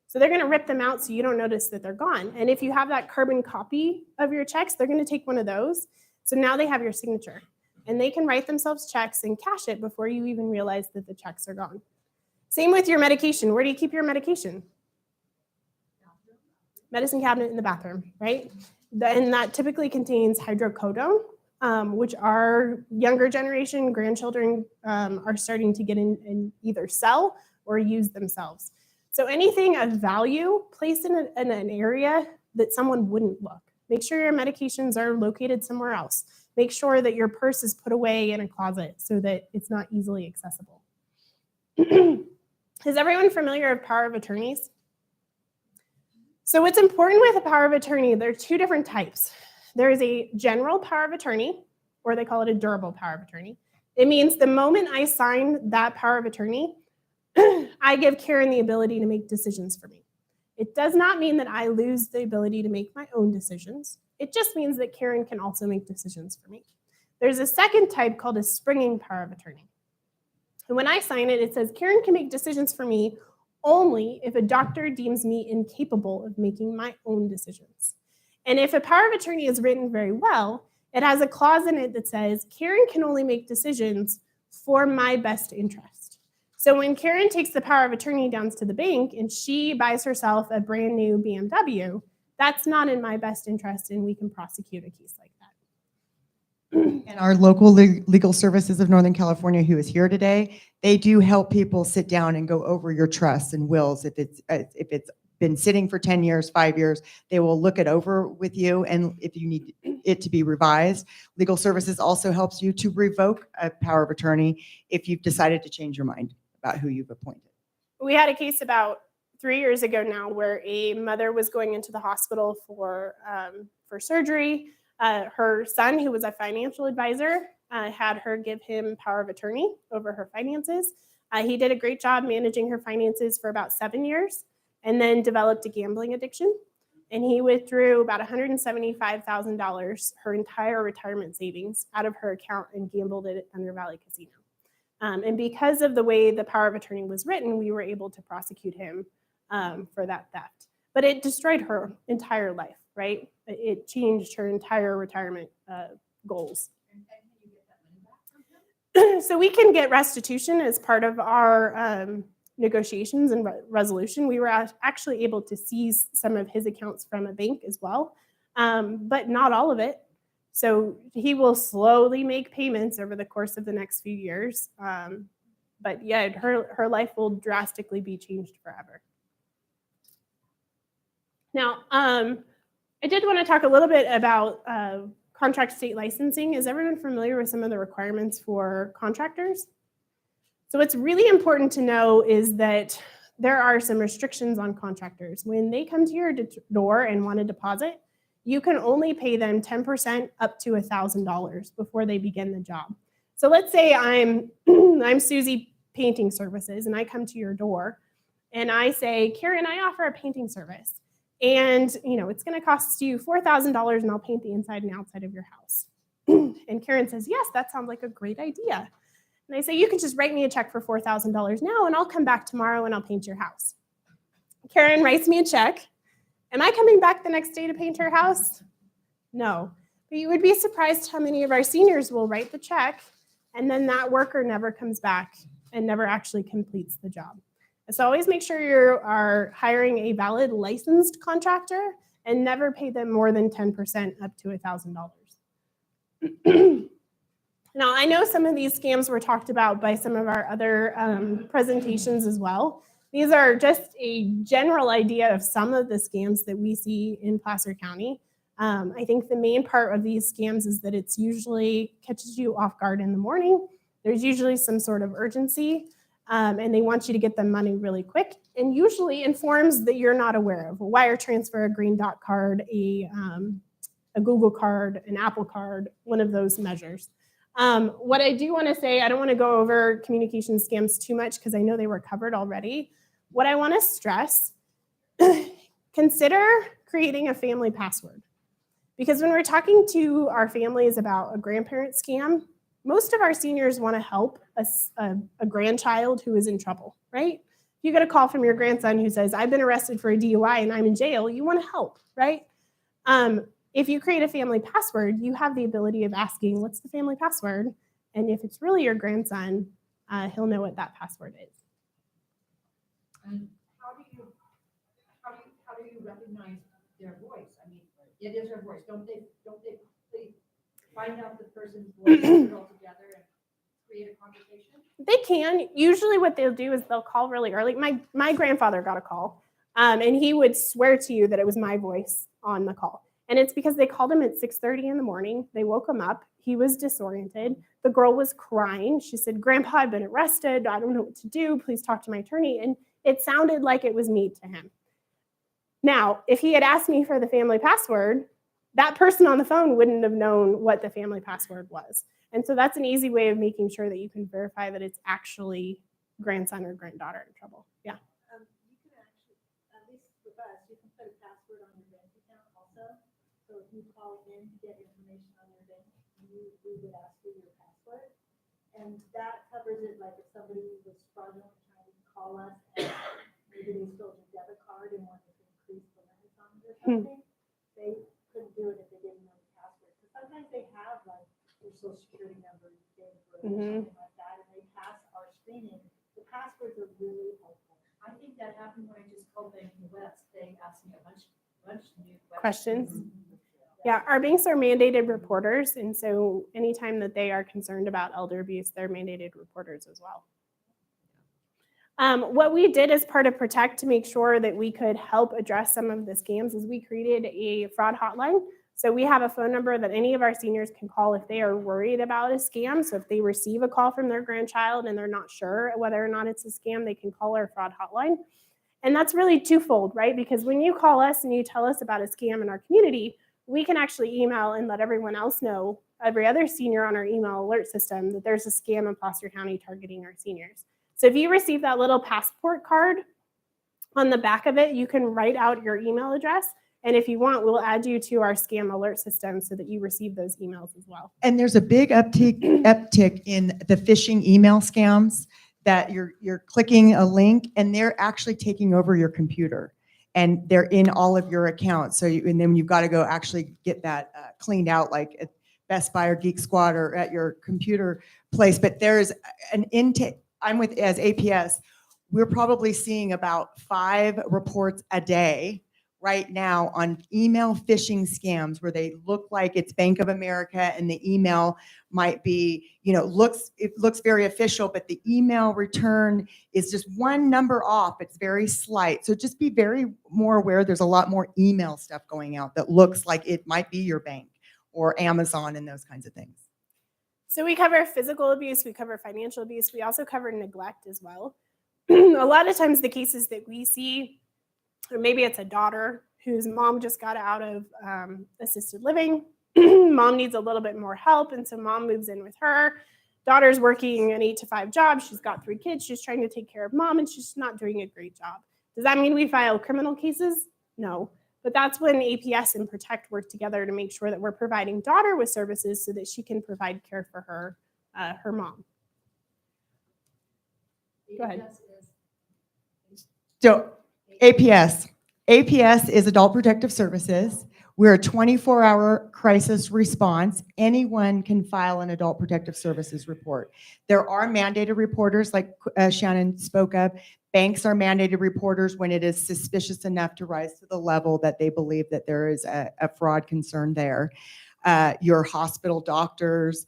So they're going to rip them out so you don't notice that they're gone. And if you have that carbon copy of your checks, they're going to take one of those. So now they have your signature and they can write themselves checks and cash it before you even realize that the checks are gone. Same with your medication. Where do you keep your medication? Medicine cabinet in the bathroom, right? And that typically contains hydrocodone, which our younger generation, grandchildren are starting to get in and either sell or use themselves. So anything of value, placed in an area that someone wouldn't look. Make sure your medications are located somewhere else. Make sure that your purse is put away in a closet so that it's not easily accessible. Is everyone familiar with power of attorneys? So what's important with a power of attorney, there are two different types. There is a general power of attorney, or they call it a durable power of attorney. It means the moment I sign that power of attorney, I give Karen the ability to make decisions for me. It does not mean that I lose the ability to make my own decisions. It just means that Karen can also make decisions for me. There's a second type called a springing power of attorney. And when I sign it, it says Karen can make decisions for me only if a doctor deems me incapable of making my own decisions. And if a power of attorney is written very well, it has a clause in it that says Karen can only make decisions for my best interest. So when Karen takes the power of attorney down to the bank and she buys herself a brand new BMW, that's not in my best interest and we can prosecute a case like that. And our local legal services of Northern California, who is here today, they do help people sit down and go over your trusts and wills. If it's been sitting for 10 years, 5 years, they will look it over with you. And if you need it to be revised, legal services also helps you to revoke a power of attorney if you've decided to change your mind about who you've appointed. We had a case about 3 years ago now where a mother was going into the hospital for surgery. Her son, who was a financial advisor, had her give him power of attorney over her finances. He did a great job managing her finances for about 7 years and then developed a gambling addiction. And he withdrew about $175,000, her entire retirement savings, out of her account and gambled it at Thunder Valley Casino. And because of the way the power of attorney was written, we were able to prosecute him for that theft. But it destroyed her entire life, right? It changed her entire retirement goals. So we can get restitution as part of our negotiations and resolution. We were actually able to seize some of his accounts from a bank as well, but not all of it. So he will slowly make payments over the course of the next few years. but yet her life will drastically be changed forever. Now, I did want to talk a little bit about contract state licensing. Is everyone familiar with some of the requirements for contractors? So what's really important to know is that there are some restrictions on contractors. When they come to your door and want a deposit, you can only pay them 10% up to $1,000 before they begin the job. So let's say I'm Susie Painting Services and I come to your door and I say, Karen, I offer a painting service. And it's going to cost you $4,000 and I'll paint the inside and outside of your house. And Karen says, yes, that sounds like a great idea. And I say, you can just write me a check for $4,000 now and I'll come back tomorrow and I'll paint your house. Karen writes me a check. Am I coming back the next day to paint her house? No. But you would be surprised how many of our seniors will write the check and then that worker never comes back and never actually completes the job. So always make sure you are hiring a valid licensed contractor and never pay them more than 10% up to $1,000. Now, I know some of these scams were talked about by some of our other presentations as well. These are just a general idea of some of the scams that we see in Placer County. I think the main part of these scams is that it's usually catches you off guard in the morning. There's usually some sort of urgency. And they want you to get them money really quick, and usually in forms that you're not aware of: a wire transfer, a green dot card, a Google card, an Apple card, one of those measures. What I do want to say, I don't want to go over communication scams too much because I know they were covered already. What I want to stress, consider creating a family password. Because when we're talking to our families about a grandparent scam, most of our seniors want to help a grandchild who is in trouble, right? If you get a call from your grandson who says, I've been arrested for a DUI and I'm in jail, you want to help, right? If you create a family password, you have the ability of asking, what's the family password? And if it's really your grandson, he'll know what that password is. And how do you recognize their voice? I mean, it is their voice. Don't they find out the person's voice, put it all together and create a conversation? They can. Usually what they'll do is they'll call really early. My grandfather got a call, and he would swear to you that it was my voice on the call. And it's because they called him at 6:30 in the morning. They woke him up. He was disoriented. The girl was crying. She said, Grandpa, I've been arrested. I don't know what to do. Please talk to my attorney. And it sounded like it was me to him. Now, if he had asked me for the family password, that person on the phone wouldn't have known what the family password was. And so that's an easy way of making sure that you can verify that it's actually grandson or granddaughter in trouble. Yeah. You can actually, at least with us, you can put a password on your bank account also. So if you call in to get information on your bank, we would ask you your password. And that covers it, like if somebody was fraudulently trying to call us and maybe they stole your debit card and wanted to increase the limits on it or something, they couldn't do it if they didn't know the password. Because sometimes they have like your social security number, your date of birth, or something like that, and they pass our screening. The passwords are really helpful. I think that happened when I just called Banking West. They asked me a bunch of new Questions? Yeah, our banks are mandated reporters. And so anytime that they are concerned about elder abuse, they're mandated reporters as well. What we did as part of Protect to make sure that we could help address some of the scams is we created a fraud hotline. So we have a phone number that any of our seniors can call if they are worried about a scam. So if they receive a call from their grandchild and they're not sure whether or not it's a scam, they can call our fraud hotline. And that's really twofold, right? Because when you call us and you tell us about a scam in our community, we can actually email and let everyone else know, every other senior on our email alert system, that there's a scam in Placer County targeting our seniors. So if you receive that little passport card, on the back of it, you can write out your email address. And if you want, we'll add you to our scam alert system so that you receive those emails as well. And there's a big uptick in the phishing email scams that you're clicking a link and they're actually taking over your computer and they're in all of your accounts. And then you've got to go actually get that cleaned out, like at Best Buy or Geek Squad or at your computer place. But there's an intake. As APS, we're probably seeing about 5 reports a day right now on email phishing scams where they look like it's Bank of America and the email might be, it looks very official, but the email return is just one number off. It's very slight. So just be very more aware. There's a lot more email stuff going out that looks like it might be your bank or Amazon and those kinds of things. So we cover physical abuse, we cover financial abuse, we also cover neglect as well. A lot of times the cases that we see, or maybe it's a daughter whose mom just got out of assisted living. Mom needs a little bit more help, and so mom moves in with her. Daughter's working an 8 to 5 job. She's got 3 kids. She's trying to take care of mom, and she's not doing a great job. Does that mean we file criminal cases? No. But that's when APS and Protect work together to make sure that we're providing daughter with services so that she can provide care for her mom. Go ahead. So APS is Adult Protective Services. We're a 24-hour crisis response. Anyone can file an Adult Protective Services report. There are mandated reporters like Shannon spoke of. Banks are mandated reporters when it is suspicious enough to rise to the level that they believe that there is a fraud concern there. Your hospital doctors,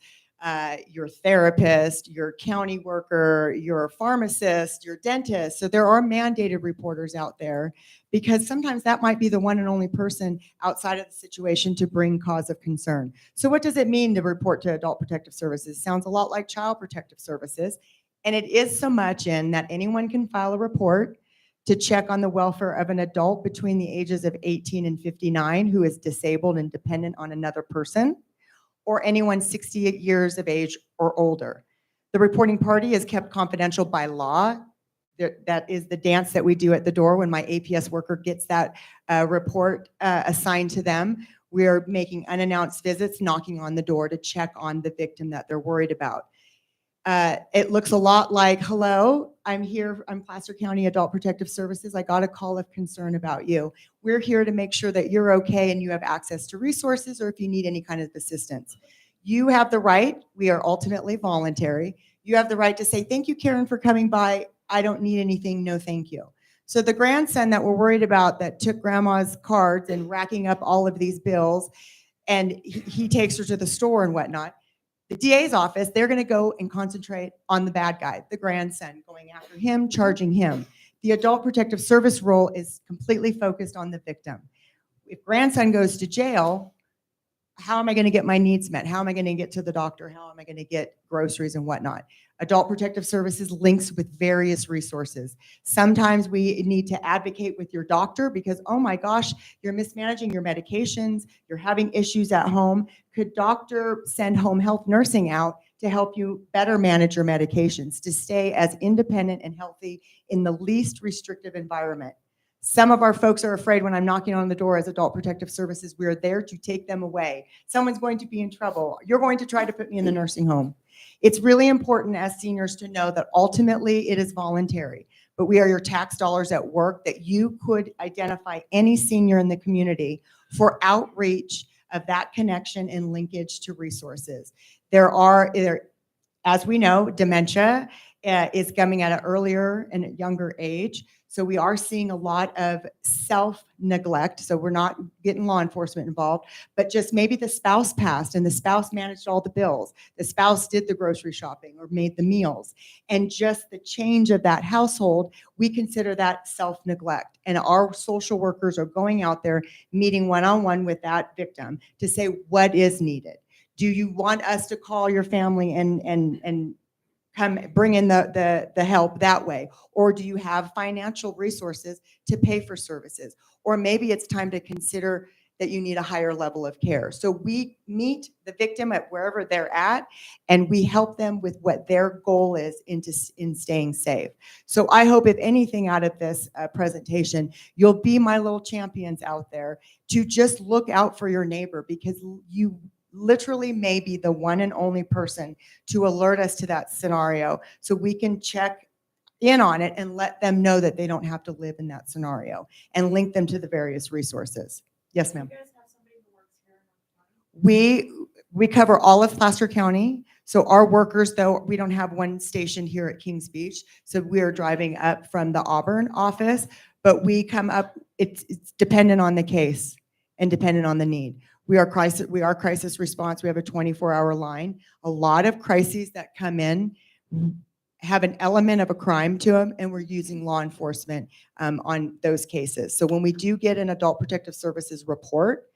your therapist, your county worker, your pharmacist, your dentist. So there are mandated reporters out there because sometimes that might be the one and only person outside of the situation to bring cause of concern. So what does it mean to report to Adult Protective Services? Sounds a lot like Child Protective Services. And it is so much in that anyone can file a report to check on the welfare of an adult between the ages of 18 and 59 who is disabled and dependent on another person, or anyone 68 years of age or older. The reporting party is kept confidential by law. That is the dance that we do at the door when my APS worker gets that report assigned to them. We are making unannounced visits, knocking on the door to check on the victim that they're worried about. It looks a lot like, hello, I'm here, I'm Placer County Adult Protective Services. I got a call of concern about you. We're here to make sure that you're okay and you have access to resources or if you need any kind of assistance. You have the right, we are ultimately voluntary. You have the right to say, thank you, Karen, for coming by. I don't need anything, no thank you. So the grandson that we're worried about that took grandma's cards and racking up all of these bills and he takes her to the store and whatnot, the DA's office, they're going to go and concentrate on the bad guy, the grandson, going after him, charging him. The Adult Protective Service role is completely focused on the victim. If grandson goes to jail, how am I going to get my needs met? How am I going to get to the doctor? How am I going to get groceries and whatnot? Adult Protective Services links with various resources. Sometimes we need to advocate with your doctor because, oh my gosh, you're mismanaging your medications, you're having issues at home. Could doctor send home health nursing out to help you better manage your medications, to stay as independent and healthy in the least restrictive environment? Some of our folks are afraid when I'm knocking on the door as Adult Protective Services, we're there to take them away. Someone's going to be in trouble. You're going to try to put me in the nursing home. It's really important as seniors to know that ultimately it is voluntary, but we are your tax dollars at work, that you could identify any senior in the community for outreach of that connection and linkage to resources. As we know, dementia is coming at an earlier and younger age. So we are seeing a lot of self-neglect. So we're not getting law enforcement involved, but just maybe the spouse passed and the spouse managed all the bills. The spouse did the grocery shopping or made the meals. And just the change of that household, we consider that self-neglect. And our social workers are going out there, meeting one-on-one with that victim to say, what is needed? Do you want us to call your family and come bring in the help that way? Or do you have financial resources to pay for services? Or maybe it's time to consider that you need a higher level of care. So we meet the victim at wherever they're at, and we help them with what their goal is in staying safe. So I hope if anything out of this presentation, you'll be my little champions out there to just look out for your neighbor, because you literally may be the one and only person to alert us to that scenario so we can check in on it and let them know that they don't have to live in that scenario and link them to the various resources. Yes, ma'am. You guys have somebody who works here in Orange County? We cover all of Placer County. So our workers, though, we don't have one station here at Kings Beach. So we are driving up from the Auburn office, but we come up, it's dependent on the case and dependent on the need. We are crisis response. We have a 24-hour line. A lot of crises that come in have an element of a crime to them, and we're using law enforcement on those cases. So when we do get an Adult Protective Services report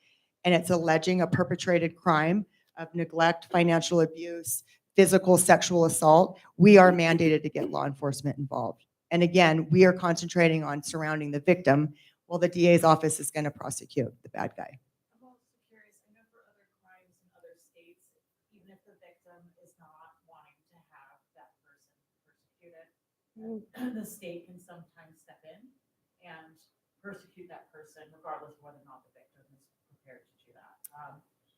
and it's alleging a perpetrated crime of neglect, financial abuse, physical, sexual assault, we are mandated to get law enforcement involved. And again, we are concentrating on surrounding the victim while the DA's office is going to prosecute the bad guy. I'm also curious, I know for other crimes in other states, even if the victim is not wanting to have that person persecuted, the state can sometimes step in and persecute that person regardless of whether or not the victim is prepared to do that.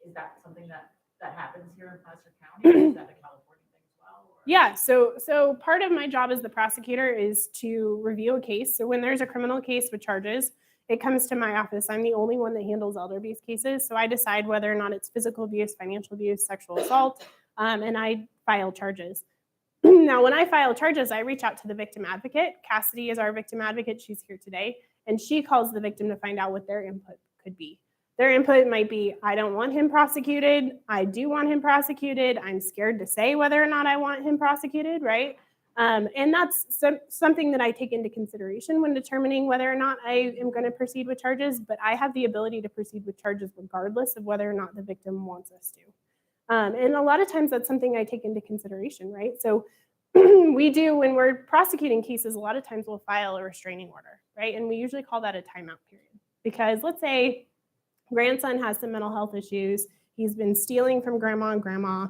Is that something that happens here in Placer County? Or is that a California thing as well? Or? Yeah, so part of my job as the prosecutor is to review a case. So when there's a criminal case with charges, it comes to my office. I'm the only one that handles elder abuse cases. So I decide whether or not it's physical abuse, financial abuse, sexual assault, and I file charges. Now, when I file charges, I reach out to the victim advocate. Cassidy is our victim advocate. She's here today. And she calls the victim to find out what their input could be. Their input might be, I don't want him prosecuted. I do want him prosecuted. I'm scared to say whether or not I want him prosecuted, right? And that's something that I take into consideration when determining whether or not I am going to proceed with charges, but I have the ability to proceed with charges regardless of whether or not the victim wants us to. And a lot of times that's something I take into consideration, right? So we do, when we're prosecuting cases, a lot of times we'll file a restraining order, right? And we usually call that a timeout period. Because let's say grandson has some mental health issues. He's been stealing from grandma and grandma.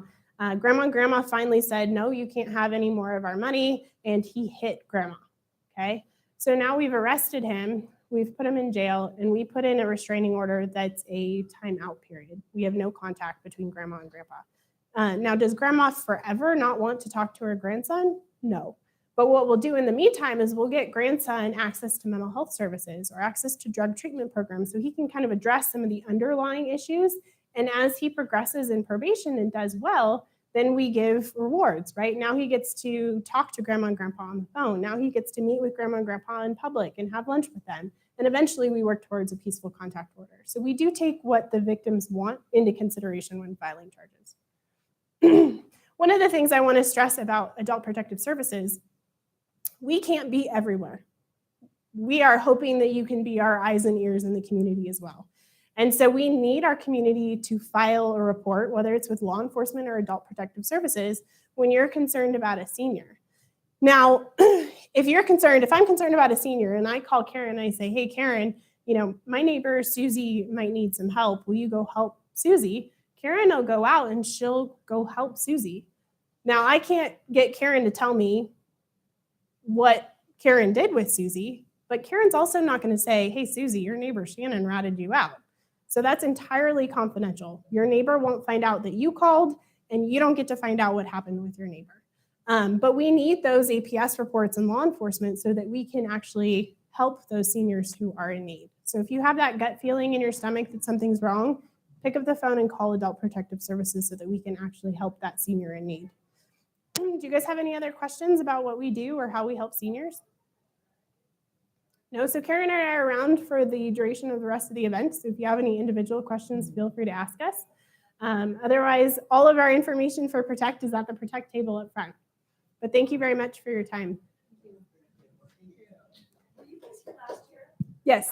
Grandma and grandma finally said, no, you can't have any more of our money. And he hit grandma, okay? So now we've arrested him. We've put him in jail, and we put in a restraining order that's a timeout period. We have no contact between grandma and grandpa. Now, does grandma forever not want to talk to her grandson? No. But what we'll do in the meantime is we'll get grandson access to mental health services or access to drug treatment programs so he can kind of address some of the underlying issues. And as he progresses in probation and does well, then we give rewards, right? Now he gets to talk to grandma and grandpa on the phone. Now he gets to meet with grandma and grandpa in public and have lunch with them. And eventually we work towards a peaceful contact order. So we do take what the victims want into consideration when filing charges. One of the things I want to stress about Adult Protective Services, we can't be everywhere. We are hoping that you can be our eyes and ears in the community as well. And so we need our community to file a report, whether it's with law enforcement or Adult Protective Services, when you're concerned about a senior. Now, if I'm concerned about a senior and I call Karen and I say, hey, Karen, my neighbor Susie might need some help. Will you go help Susie? Karen will go out and she'll go help Susie. Now, I can't get Karen to tell me what Karen did with Susie, but Karen's also not going to say, hey, Susie, your neighbor Shannon ratted you out. So that's entirely confidential. Your neighbor won't find out that you called, and you don't get to find out what happened with your neighbor. But we need those APS reports and law enforcement so that we can actually help those seniors who are in need. So if you have that gut feeling in your stomach that something's wrong, pick up the phone and call Adult Protective Services so that we can actually help that senior in need. Do you guys have any other questions about what we do or how we help seniors? No, so Karen and I are around for the duration of the rest of the event. So if you have any individual questions, feel free to ask us. Otherwise, all of our information for Protect is at the Protect table up front. But thank you very much for your time. Were you guys here last year? Yes.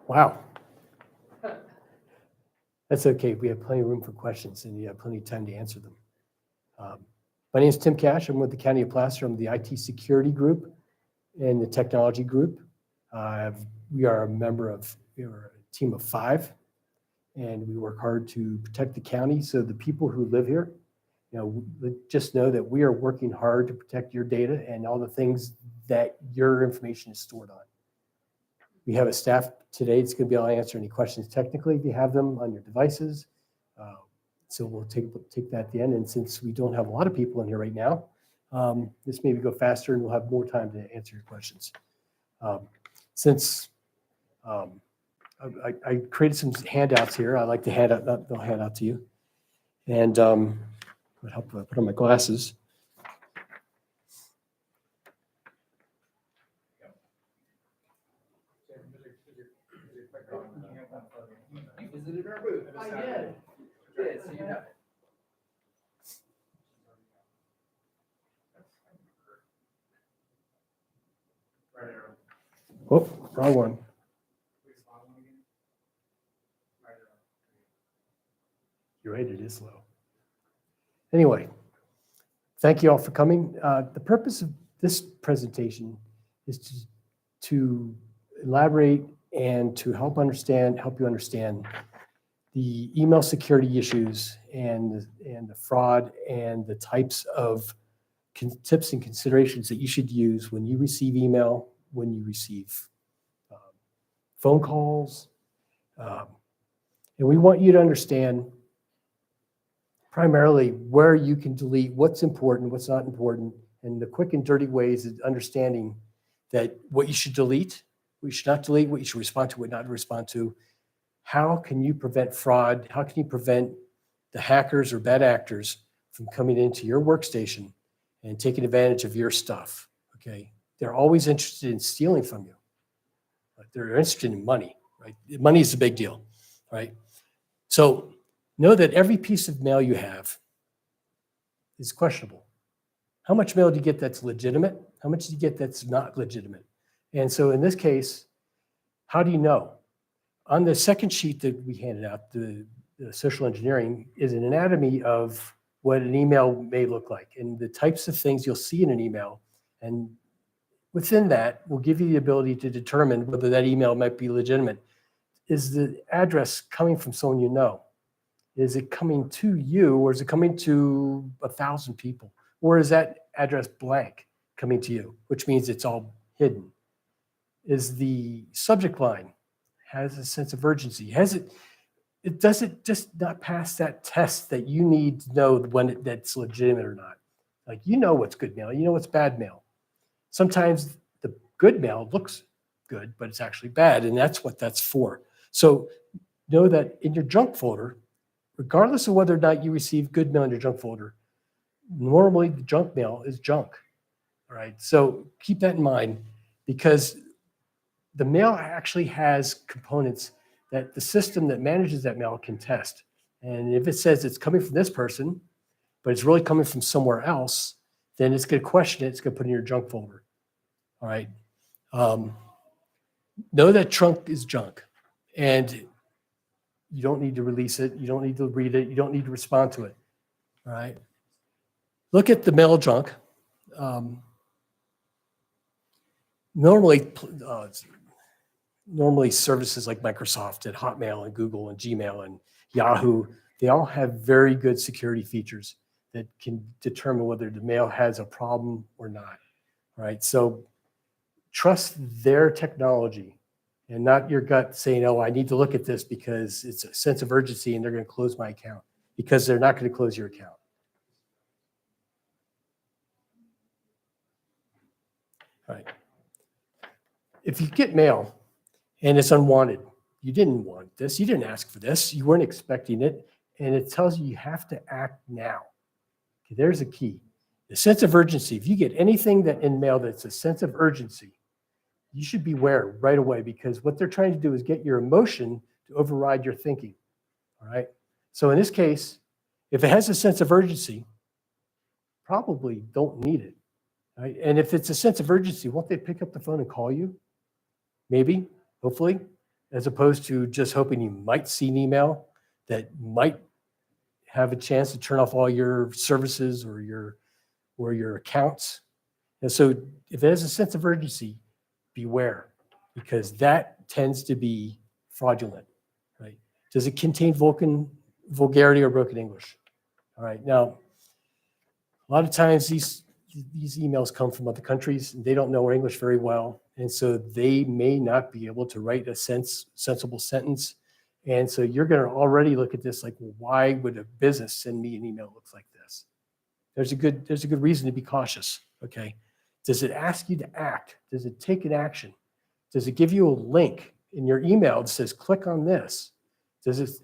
Wow. That's okay. We have plenty of room for questions and you have plenty of time to answer them. My name is Tim Cash. I'm with the County of Placer. I'm the IT security group and the technology group. We are a team of 5, and we work hard to protect the county. So the people who live here, just know that we are working hard to protect your data and all the things that your information is stored on. We have a staff today that's going to be able to answer any questions technically if you have them on your devices. So we'll take that at the end. And since we don't have a lot of people in here right now, this maybe go faster and we'll have more time to answer your questions. I created some handouts here. I like to hand out to you. And would help if I put on my glasses. You visited our booth. I did. Did, so you have it. Right arrow. Oh, wrong one. You're right, it is slow. Anyway, thank you all for coming. The purpose of this presentation is to elaborate and to help you understand the email security issues and the fraud and the types of tips and considerations that you should use when you receive email, when you receive phone calls. And we want you to understand primarily where you can delete, what's important, what's not important, and the quick and dirty ways of understanding that what you should delete, what you should not delete, what you should respond to, what not to respond to. How can you prevent fraud? How can you prevent the hackers or bad actors from coming into your workstation and taking advantage of your stuff? Okay, they're always interested in stealing from you. They're interested in money, right? Money is a big deal, right? So know that every piece of mail you have is questionable. How much mail do you get that's legitimate? How much do you get that's not legitimate? And so in this case, how do you know? On the second sheet that we handed out, the social engineering is an anatomy of what an email may look like and the types of things you'll see in an email. And within that, will give you the ability to determine whether that email might be legitimate. Is the address coming from someone you know? Is it coming to you, or is it coming to 1,000 people? Or is that address blank coming to you, which means it's all hidden? Is the subject line has a sense of urgency? Does it just not pass that test that you need to know when that's legitimate or not? Like, you know what's good mail, you know what's bad mail. Sometimes the good mail looks good, but it's actually bad, and that's what that's for. So know that in your junk folder, regardless of whether or not you receive good mail in your junk folder, normally the junk mail is junk. All right, so keep that in mind, because the mail actually has components that the system that manages that mail can test. And if it says it's coming from this person, but it's really coming from somewhere else, then it's going to question it. It's going to put it in your junk folder. All right. Know that junk is junk, and you don't need to release it. You don't need to read it. You don't need to respond to it. All right. Look at the mail junk. Normally services like Microsoft and Hotmail and Google and Gmail and Yahoo, they all have very good security features that can determine whether the mail has a problem or not. All right. So trust their technology and not your gut saying, oh, I need to look at this because it's a sense of urgency and they're going to close my account, because they're not going to close your account. All right. If you get mail and it's unwanted, you didn't want this, you didn't ask for this, you weren't expecting it, and it tells you have to act now. Okay, there's a key. The sense of urgency. If you get anything that in mail that's a sense of urgency, you should beware right away, because what they're trying to do is get your emotion to override your thinking. All right. So in this case, if it has a sense of urgency, probably don't need it. Right? And if it's a sense of urgency, won't they pick up the phone and call you? Maybe, hopefully. as opposed to just hoping you might see an email that might have a chance to turn off all your services or your accounts. And so if it has a sense of urgency, beware, because that tends to be fraudulent, right? Does it contain vulgarity or broken English? All right, now, a lot of times these emails come from other countries and they don't know our English very well. And so they may not be able to write a sensible sentence. And so you're going to already look at this like, well, why would a business send me an email that looks like this? There's a good reason to be cautious, okay? Does it ask you to act? Does it take an action? Does it give you a link in your email that says, click on this?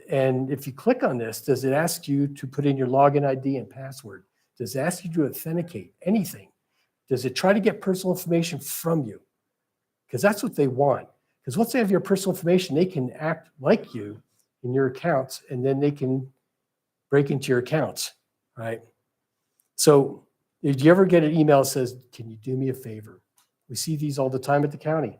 And if you click on this, does it ask you to put in your login ID and password? Does it ask you to authenticate anything? Does it try to get personal information from you? Because that's what they want. Because once they have your personal information, they can act like you in your accounts, and then they can break into your accounts, right? So if you ever get an email that says, can you do me a favor? We see these all the time at the county.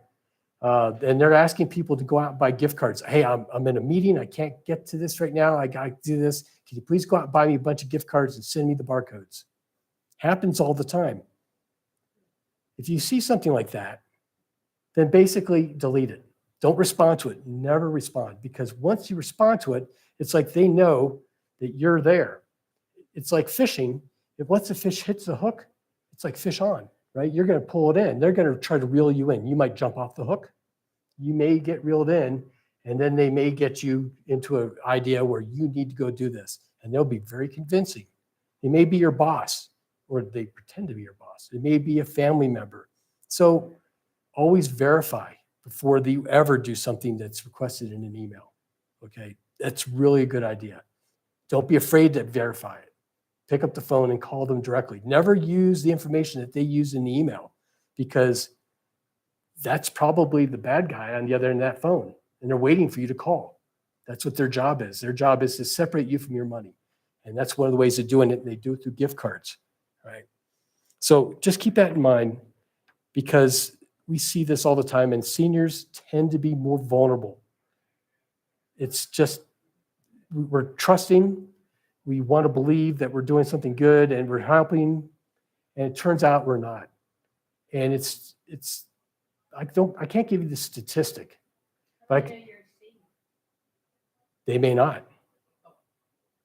And they're asking people to go out and buy gift cards. Hey, I'm in a meeting. I can't get to this right now. I got to do this. Can you please go out and buy me a bunch of gift cards and send me the barcodes? Happens all the time. If you see something like that, then basically delete it. Don't respond to it. Never respond. Because once you respond to it, it's like they know that you're there. It's like fishing. If once the fish hits the hook, it's like fish on, right? You're going to pull it in. They're going to try to reel you in. You might jump off the hook. You may get reeled in, and then they may get you into an idea where you need to go do this. And they'll be very convincing. They may be your boss, or they pretend to be your boss. It may be a family member. So always verify before you ever do something that's requested in an email, okay? That's really a good idea. Don't be afraid to verify it. Pick up the phone and call them directly. Never use the information that they use in the email, because that's probably the bad guy on the other end of that phone, and they're waiting for you to call. That's what their job is. Their job is to separate you from your money. And that's one of the ways of doing it. And they do it through gift cards, right? So just keep that in mind, because we see this all the time, and seniors tend to be more vulnerable. It's just, we're trusting. We want to believe that we're doing something good and we're helping, and it turns out we're not. And I can't give you the statistic, but they may not.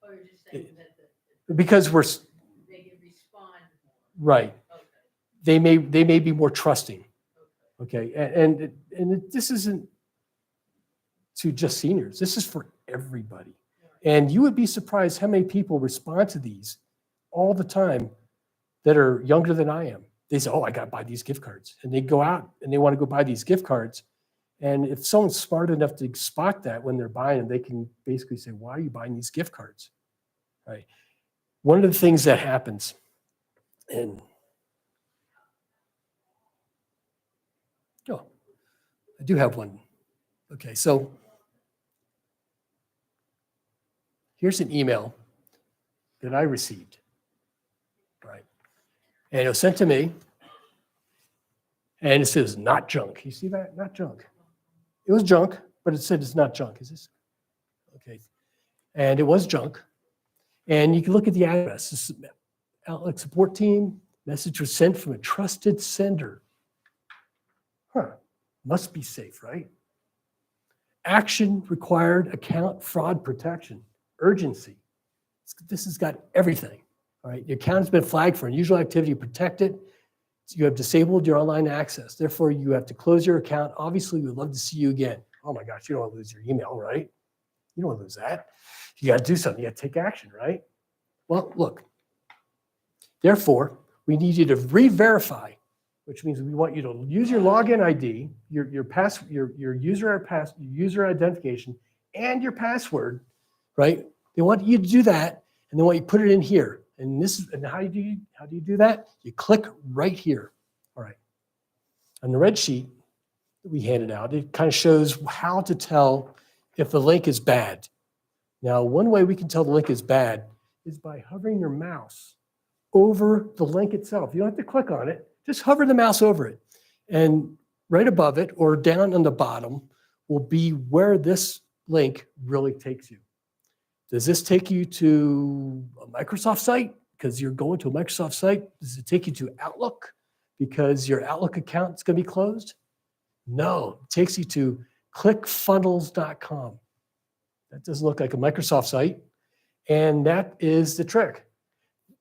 Or you're just saying Because they can respond more. right. Okay. They may be more trusting. Okay. And this isn't to just seniors. This is for everybody. And you would be surprised how many people respond to these all the time that are younger than I am. They say, oh, I got to buy these gift cards. And they go out and they want to go buy these gift cards. And if someone's smart enough to spot that when they're buying them, they can basically say, why are you buying these gift cards? Right. One of the things that happens, and I do have one. Okay, so here's an email that I received, right? And it was sent to me, and it says not junk. You see that? Not junk. It was junk, but it said it's not junk. Is this? Okay. And it was junk. And you can look at the address. This is Outlook support team. Message was sent from a trusted sender. Huh. Must be safe, right? Action required, account fraud protection, urgency. This has got everything, all right? Your account has been flagged for unusual activity, protect it. You have disabled your online access. Therefore, you have to close your account. Obviously, we'd love to see you again. Oh my gosh, you don't want to lose your email, right? You don't want to lose that. You got to do something. You got to take action, right? Well, look. Therefore, we need you to re-verify, which means we want you to use your login ID, your user identification, and your password, right? They want you to do that, and they want you to put it in here. And how do you do that? You click right here. All right. On the red sheet that we handed out, it kind of shows how to tell if the link is bad. Now, one way we can tell the link is bad is by hovering your mouse over the link itself. You don't have to click on it. Just hover the mouse over it. And right above it or down on the bottom will be where this link really takes you. Does this take you to a Microsoft site because you're going to a Microsoft site? Does it take you to Outlook because your Outlook account is going to be closed? No, it takes you to clickfunnels.com. That doesn't look like a Microsoft site. And that is the trick.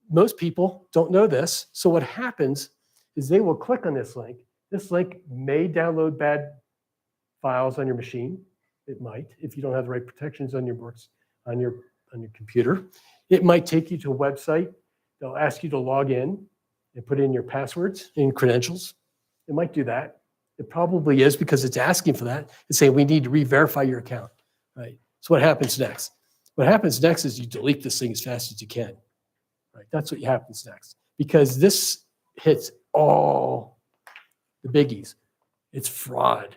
Most people don't know this. So what happens is they will click on this link. This link may download bad files on your machine. It might, if you don't have the right protections on your computer. It might take you to a website. They'll ask you to log in and put in your passwords and credentials. It might do that. It probably is because it's asking for that. It's saying we need to re-verify your account, right? So what happens next? What happens next is you delete this thing as fast as you can, right? That's what happens next because this hits all the biggies. It's fraud.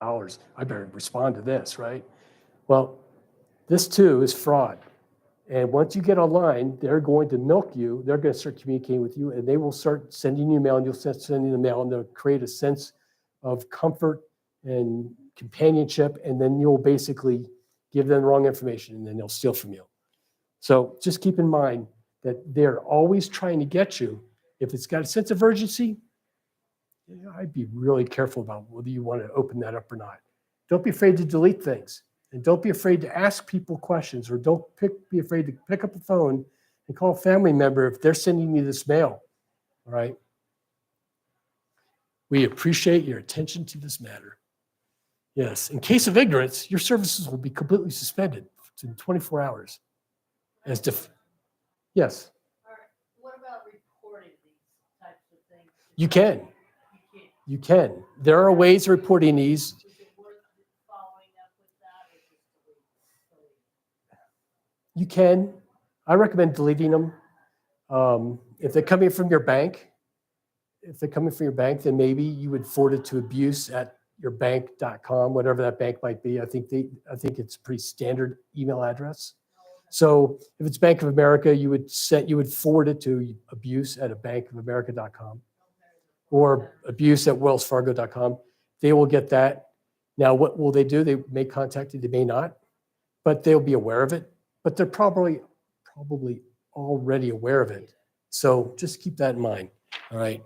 Hours. I better respond to this, right? Well, this too is fraud. And once you get online, they're going to milk you. They're going to start communicating with you, and they will start sending you mail, and you'll start sending the mail, and they'll create a sense of comfort and companionship, and then you'll basically give them the wrong information, and then they'll steal from you. So just keep in mind that they're always trying to get you. If it's got a sense of urgency, I'd be really careful about whether you want to open that up or not. Don't be afraid to delete things. And don't be afraid to ask people questions, or don't be afraid to pick up the phone and call a family member if they're sending you this mail, all right? We appreciate your attention to this matter. Yes, in case of ignorance, your services will be completely suspended in 24 hours. Yes, What about reporting these types of things? you can. You can't. You can. There are ways of reporting these. Is it worth following up with that or just delete? You can. I recommend deleting them. If they're coming from your bank, then maybe you would forward it to abuse@yourbank.com, whatever that bank might be. I think it's a pretty standard email address. So if it's Bank of America, you would forward it to abuse@bankofamerica.com or abuse@wellsfargo.com. They will get that. Now, what will they do? They may contact you, they may not, but they'll be aware of it. But they're probably already aware of it. So just keep that in mind, all right?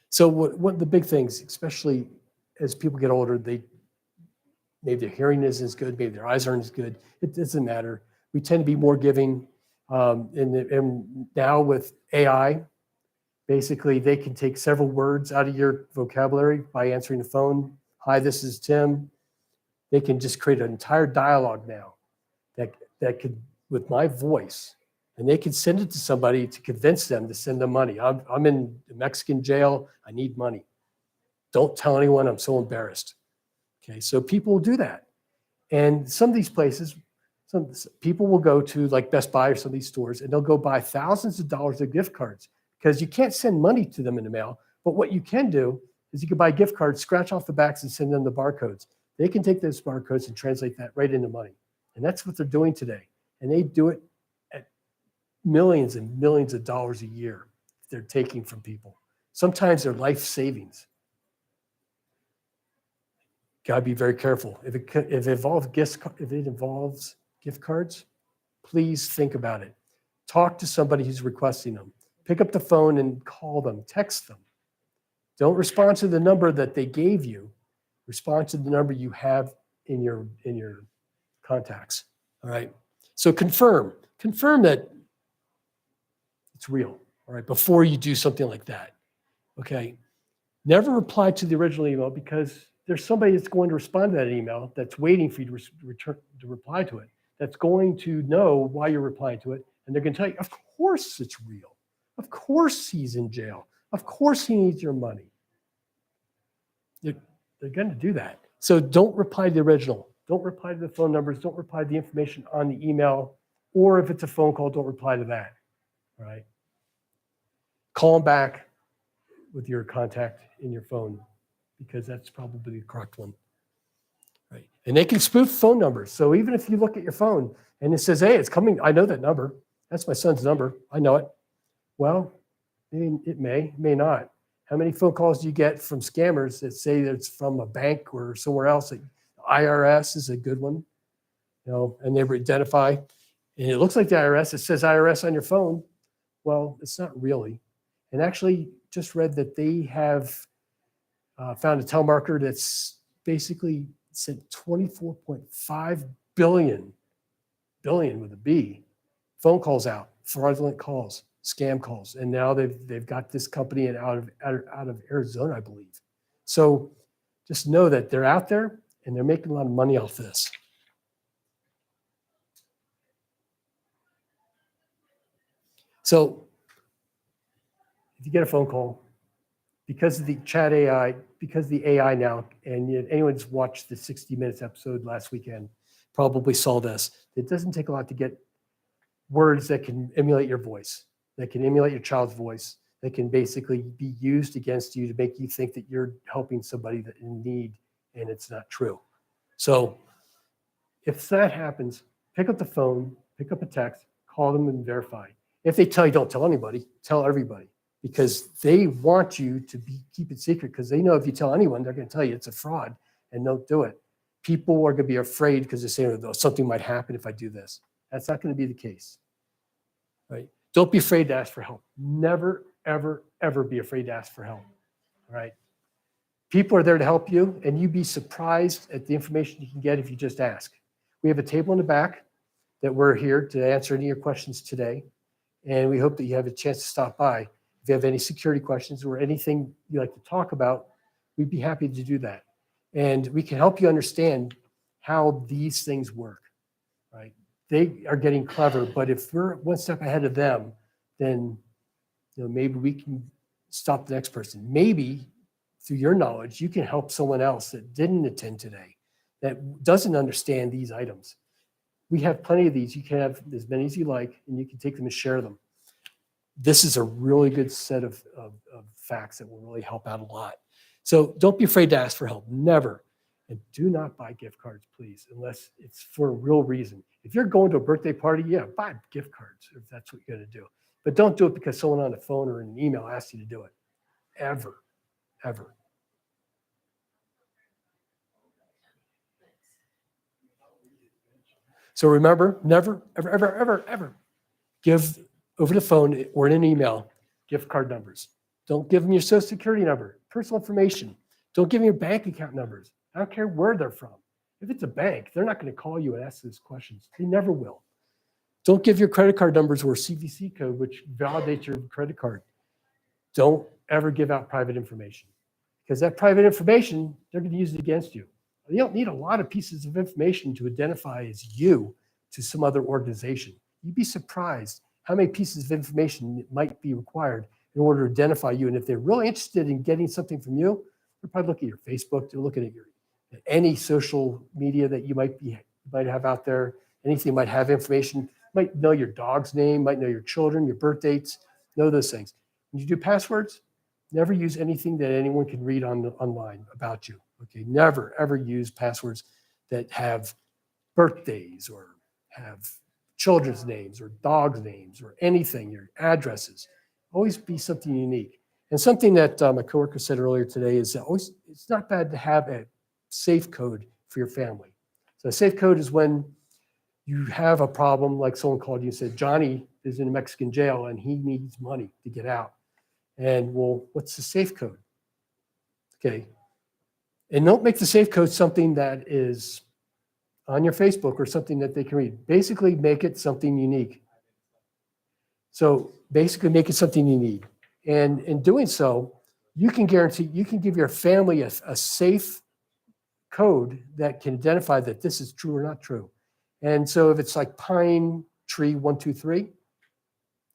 So one of the big things, especially as people get older, maybe their hearing isn't as good, maybe their eyes aren't as good. It doesn't matter. We tend to be more giving. And now with AI, basically they can take several words out of your vocabulary by answering the phone. Hi, this is Tim. They can just create an entire dialogue now that could, with my voice, and they can send it to somebody to convince them to send them money. I'm in the Mexican jail. I need money. Don't tell anyone. I'm so embarrassed. Okay, so people will do that. And some of these places, some people will go to like Best Buy or some of these stores, and they'll go buy thousands of dollars of gift cards because you can't send money to them in the mail. But what you can do is you can buy gift cards, scratch off the backs, and send them the barcodes. They can take those barcodes and translate that right into money. And that's what they're doing today. And they do it at millions and millions of dollars a year they're taking from people. Sometimes they're life savings. Got to be very careful. If it involves gift cards, please think about it. Talk to somebody who's requesting them. Pick up the phone and call them, text them. Don't respond to the number that they gave you. Respond to the number you have in your contacts. All right. So confirm that it's real. All right. Before you do something like that. Okay. Never reply to the original email because there's somebody that's going to respond to that email that's waiting for you to reply to it. That's going to know why you're replying to it. And they're going to tell you, of course it's real. Of course he's in jail. Of course he needs your money. They're going to do that. So don't reply to the original. Don't reply to the phone numbers. Don't reply to the information on the email. Or if it's a phone call, don't reply to that. All right. Call them back with your contact in your phone because that's probably the correct one. Right. And they can spoof phone numbers. So even if you look at your phone and it says, hey, it's coming, I know that number. That's my son's number. I know it. Well, it may not. How many phone calls do you get from scammers that say that it's from a bank or somewhere else? Like IRS is a good one, and they identify, and it looks like the IRS. It says IRS on your phone. Well, it's not really. And actually, just read that they have found a telemarketer that's basically sent 24.5 billion with a B phone calls out, fraudulent calls, scam calls, and now they've got this company out of Arizona, I believe. So just know that they're out there and they're making a lot of money off this. So if you get a phone call, because of the chat AI, because the AI now, and anyone's watched the 60 Minutes episode last weekend probably saw this. It doesn't take a lot to get words that can emulate your voice, that can emulate your child's voice, that can basically be used against you to make you think that you're helping somebody that in need, and it's not true. So if that happens, pick up the phone, pick up a text, call them and verify. If they tell you don't tell anybody, tell everybody, because they want you to keep it secret, because they know if you tell anyone, they're going to tell you it's a fraud and don't do it. People are going to be afraid because they're saying, oh, something might happen if I do this. That's not going to be the case, right? Don't be afraid to ask for help. Never, ever, ever be afraid to ask for help, right? People are there to help you, and you'd be surprised at the information you can get if you just ask. We have a table in the back that we're here to answer any of your questions today, and we hope that you have a chance to stop by. If you have any security questions or anything you'd like to talk about, we'd be happy to do that. And we can help you understand how these things work, right? They are getting clever, but if we're one step ahead of them, then maybe we can stop the next person. Maybe through your knowledge, you can help someone else that didn't attend today, that doesn't understand these items. We have plenty of these. You can have as many as you like, and you can take them and share them. This is a really good set of facts that will really help out a lot. So don't be afraid to ask for help. Never. And do not buy gift cards, please, unless it's for a real reason. If you're going to a birthday party, yeah, buy gift cards if that's what you're going to do. But don't do it because someone on the phone or in an email asked you to do it. Ever, ever. So remember, never, ever, ever, ever, ever give over the phone or in an email gift card numbers. Don't give them your social security number, personal information. Don't give them your bank account numbers. I don't care where they're from. If it's a bank, they're not going to call you and ask those questions. They never will. Don't give your credit card numbers or CVC code, which validates your credit card. Don't ever give out private information, because that private information, they're going to use it against you. You don't need a lot of pieces of information to identify as you to some other organization. You'd be surprised how many pieces of information might be required in order to identify you. And if they're really interested in getting something from you, they're probably looking at your Facebook, they're looking at any social media that you might have out there, anything might have information, might know your dog's name, might know your children, your birth dates, know those things. When you do passwords, never use anything that anyone can read online about you. Okay, never, ever use passwords that have birthdays or have children's names or dogs' names or anything, your addresses. Always be something unique. And something that my coworker said earlier today is that it's not bad to have a safe code for your family. So a safe code is when you have a problem, like someone called you and said, Johnny is in a Mexican jail and he needs money to get out. And well, what's the safe code? Okay. And don't make the safe code something that is on your Facebook or something that they can read. Basically make it something unique. So basically make it something you need. And in doing so, you can guarantee, you can give your family a safe code that can identify that this is true or not true. And so if it's like Pine Tree 123, it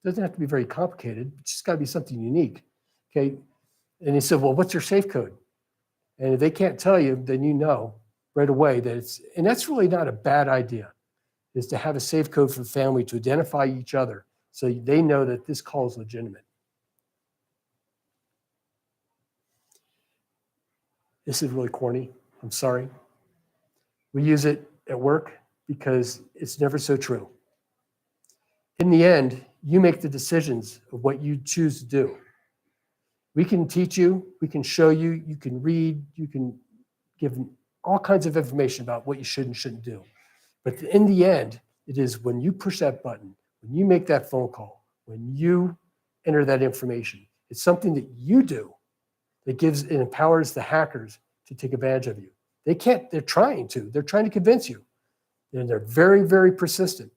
doesn't have to be very complicated. It's just got to be something unique. Okay. And he said, well, what's your safe code? And if they can't tell you, then you know right away that it's, and that's really not a bad idea, is to have a safe code for the family to identify each other so they know that this call is legitimate. This is really corny. I'm sorry. We use it at work because it's never so true. In the end, you make the decisions of what you choose to do. We can teach you, we can show you, you can read, you can give all kinds of information about what you should and shouldn't do. But in the end, it is when you push that button, when you make that phone call, when you enter that information, it's something that you do that gives and empowers the hackers to take advantage of you. They can't, they're trying to convince you. And they're very, very persistent.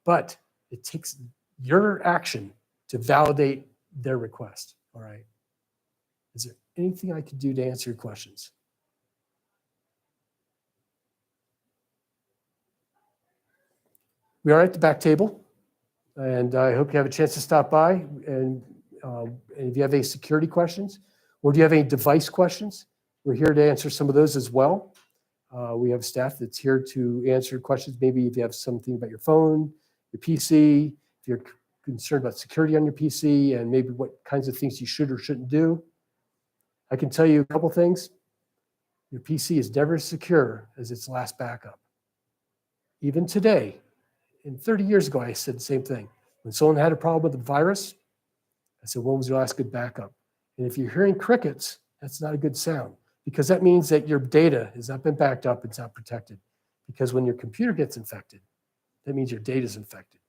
But it takes your action to validate their request. All right. Is there anything I could do to answer your questions? We are at the back table, and I hope you have a chance to stop by. And if you have any security questions, or do you have any device questions, we're here to answer some of those as well. We have staff that's here to answer questions. Maybe if you have something about your phone, your PC, if you're concerned about security on your PC, and maybe what kinds of things you should or shouldn't do. I can tell you a couple things. Your PC is never as secure as its last backup. Even today, and 30 years ago, I said the same thing. When someone had a problem with a virus, I said, when was your last good backup? And if you're hearing crickets, that's not a good sound, because that means that your data has not been backed up, it's not protected. Because when your computer gets infected, that means your data is infected.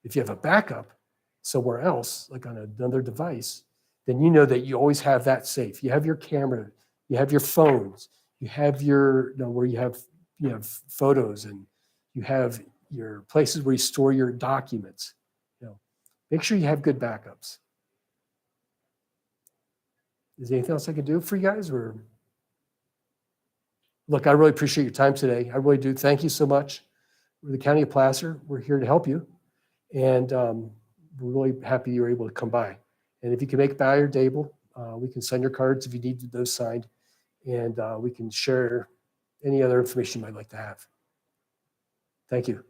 If you have a backup somewhere else, like on another device, then you know that you always have that safe. You have your camera, you have your phones, you have your, where you have photos, and you have your places where you store your documents. Make sure you have good backups. Is there anything else I can do for you guys? Or look, I really appreciate your time today. I really do. Thank you so much. We're the County of Placer. We're here to help you. And we're really happy you were able to come by. And if you can make it by your table, we can send your cards if you need those signed. And we can share any other information you might like to have. Thank you.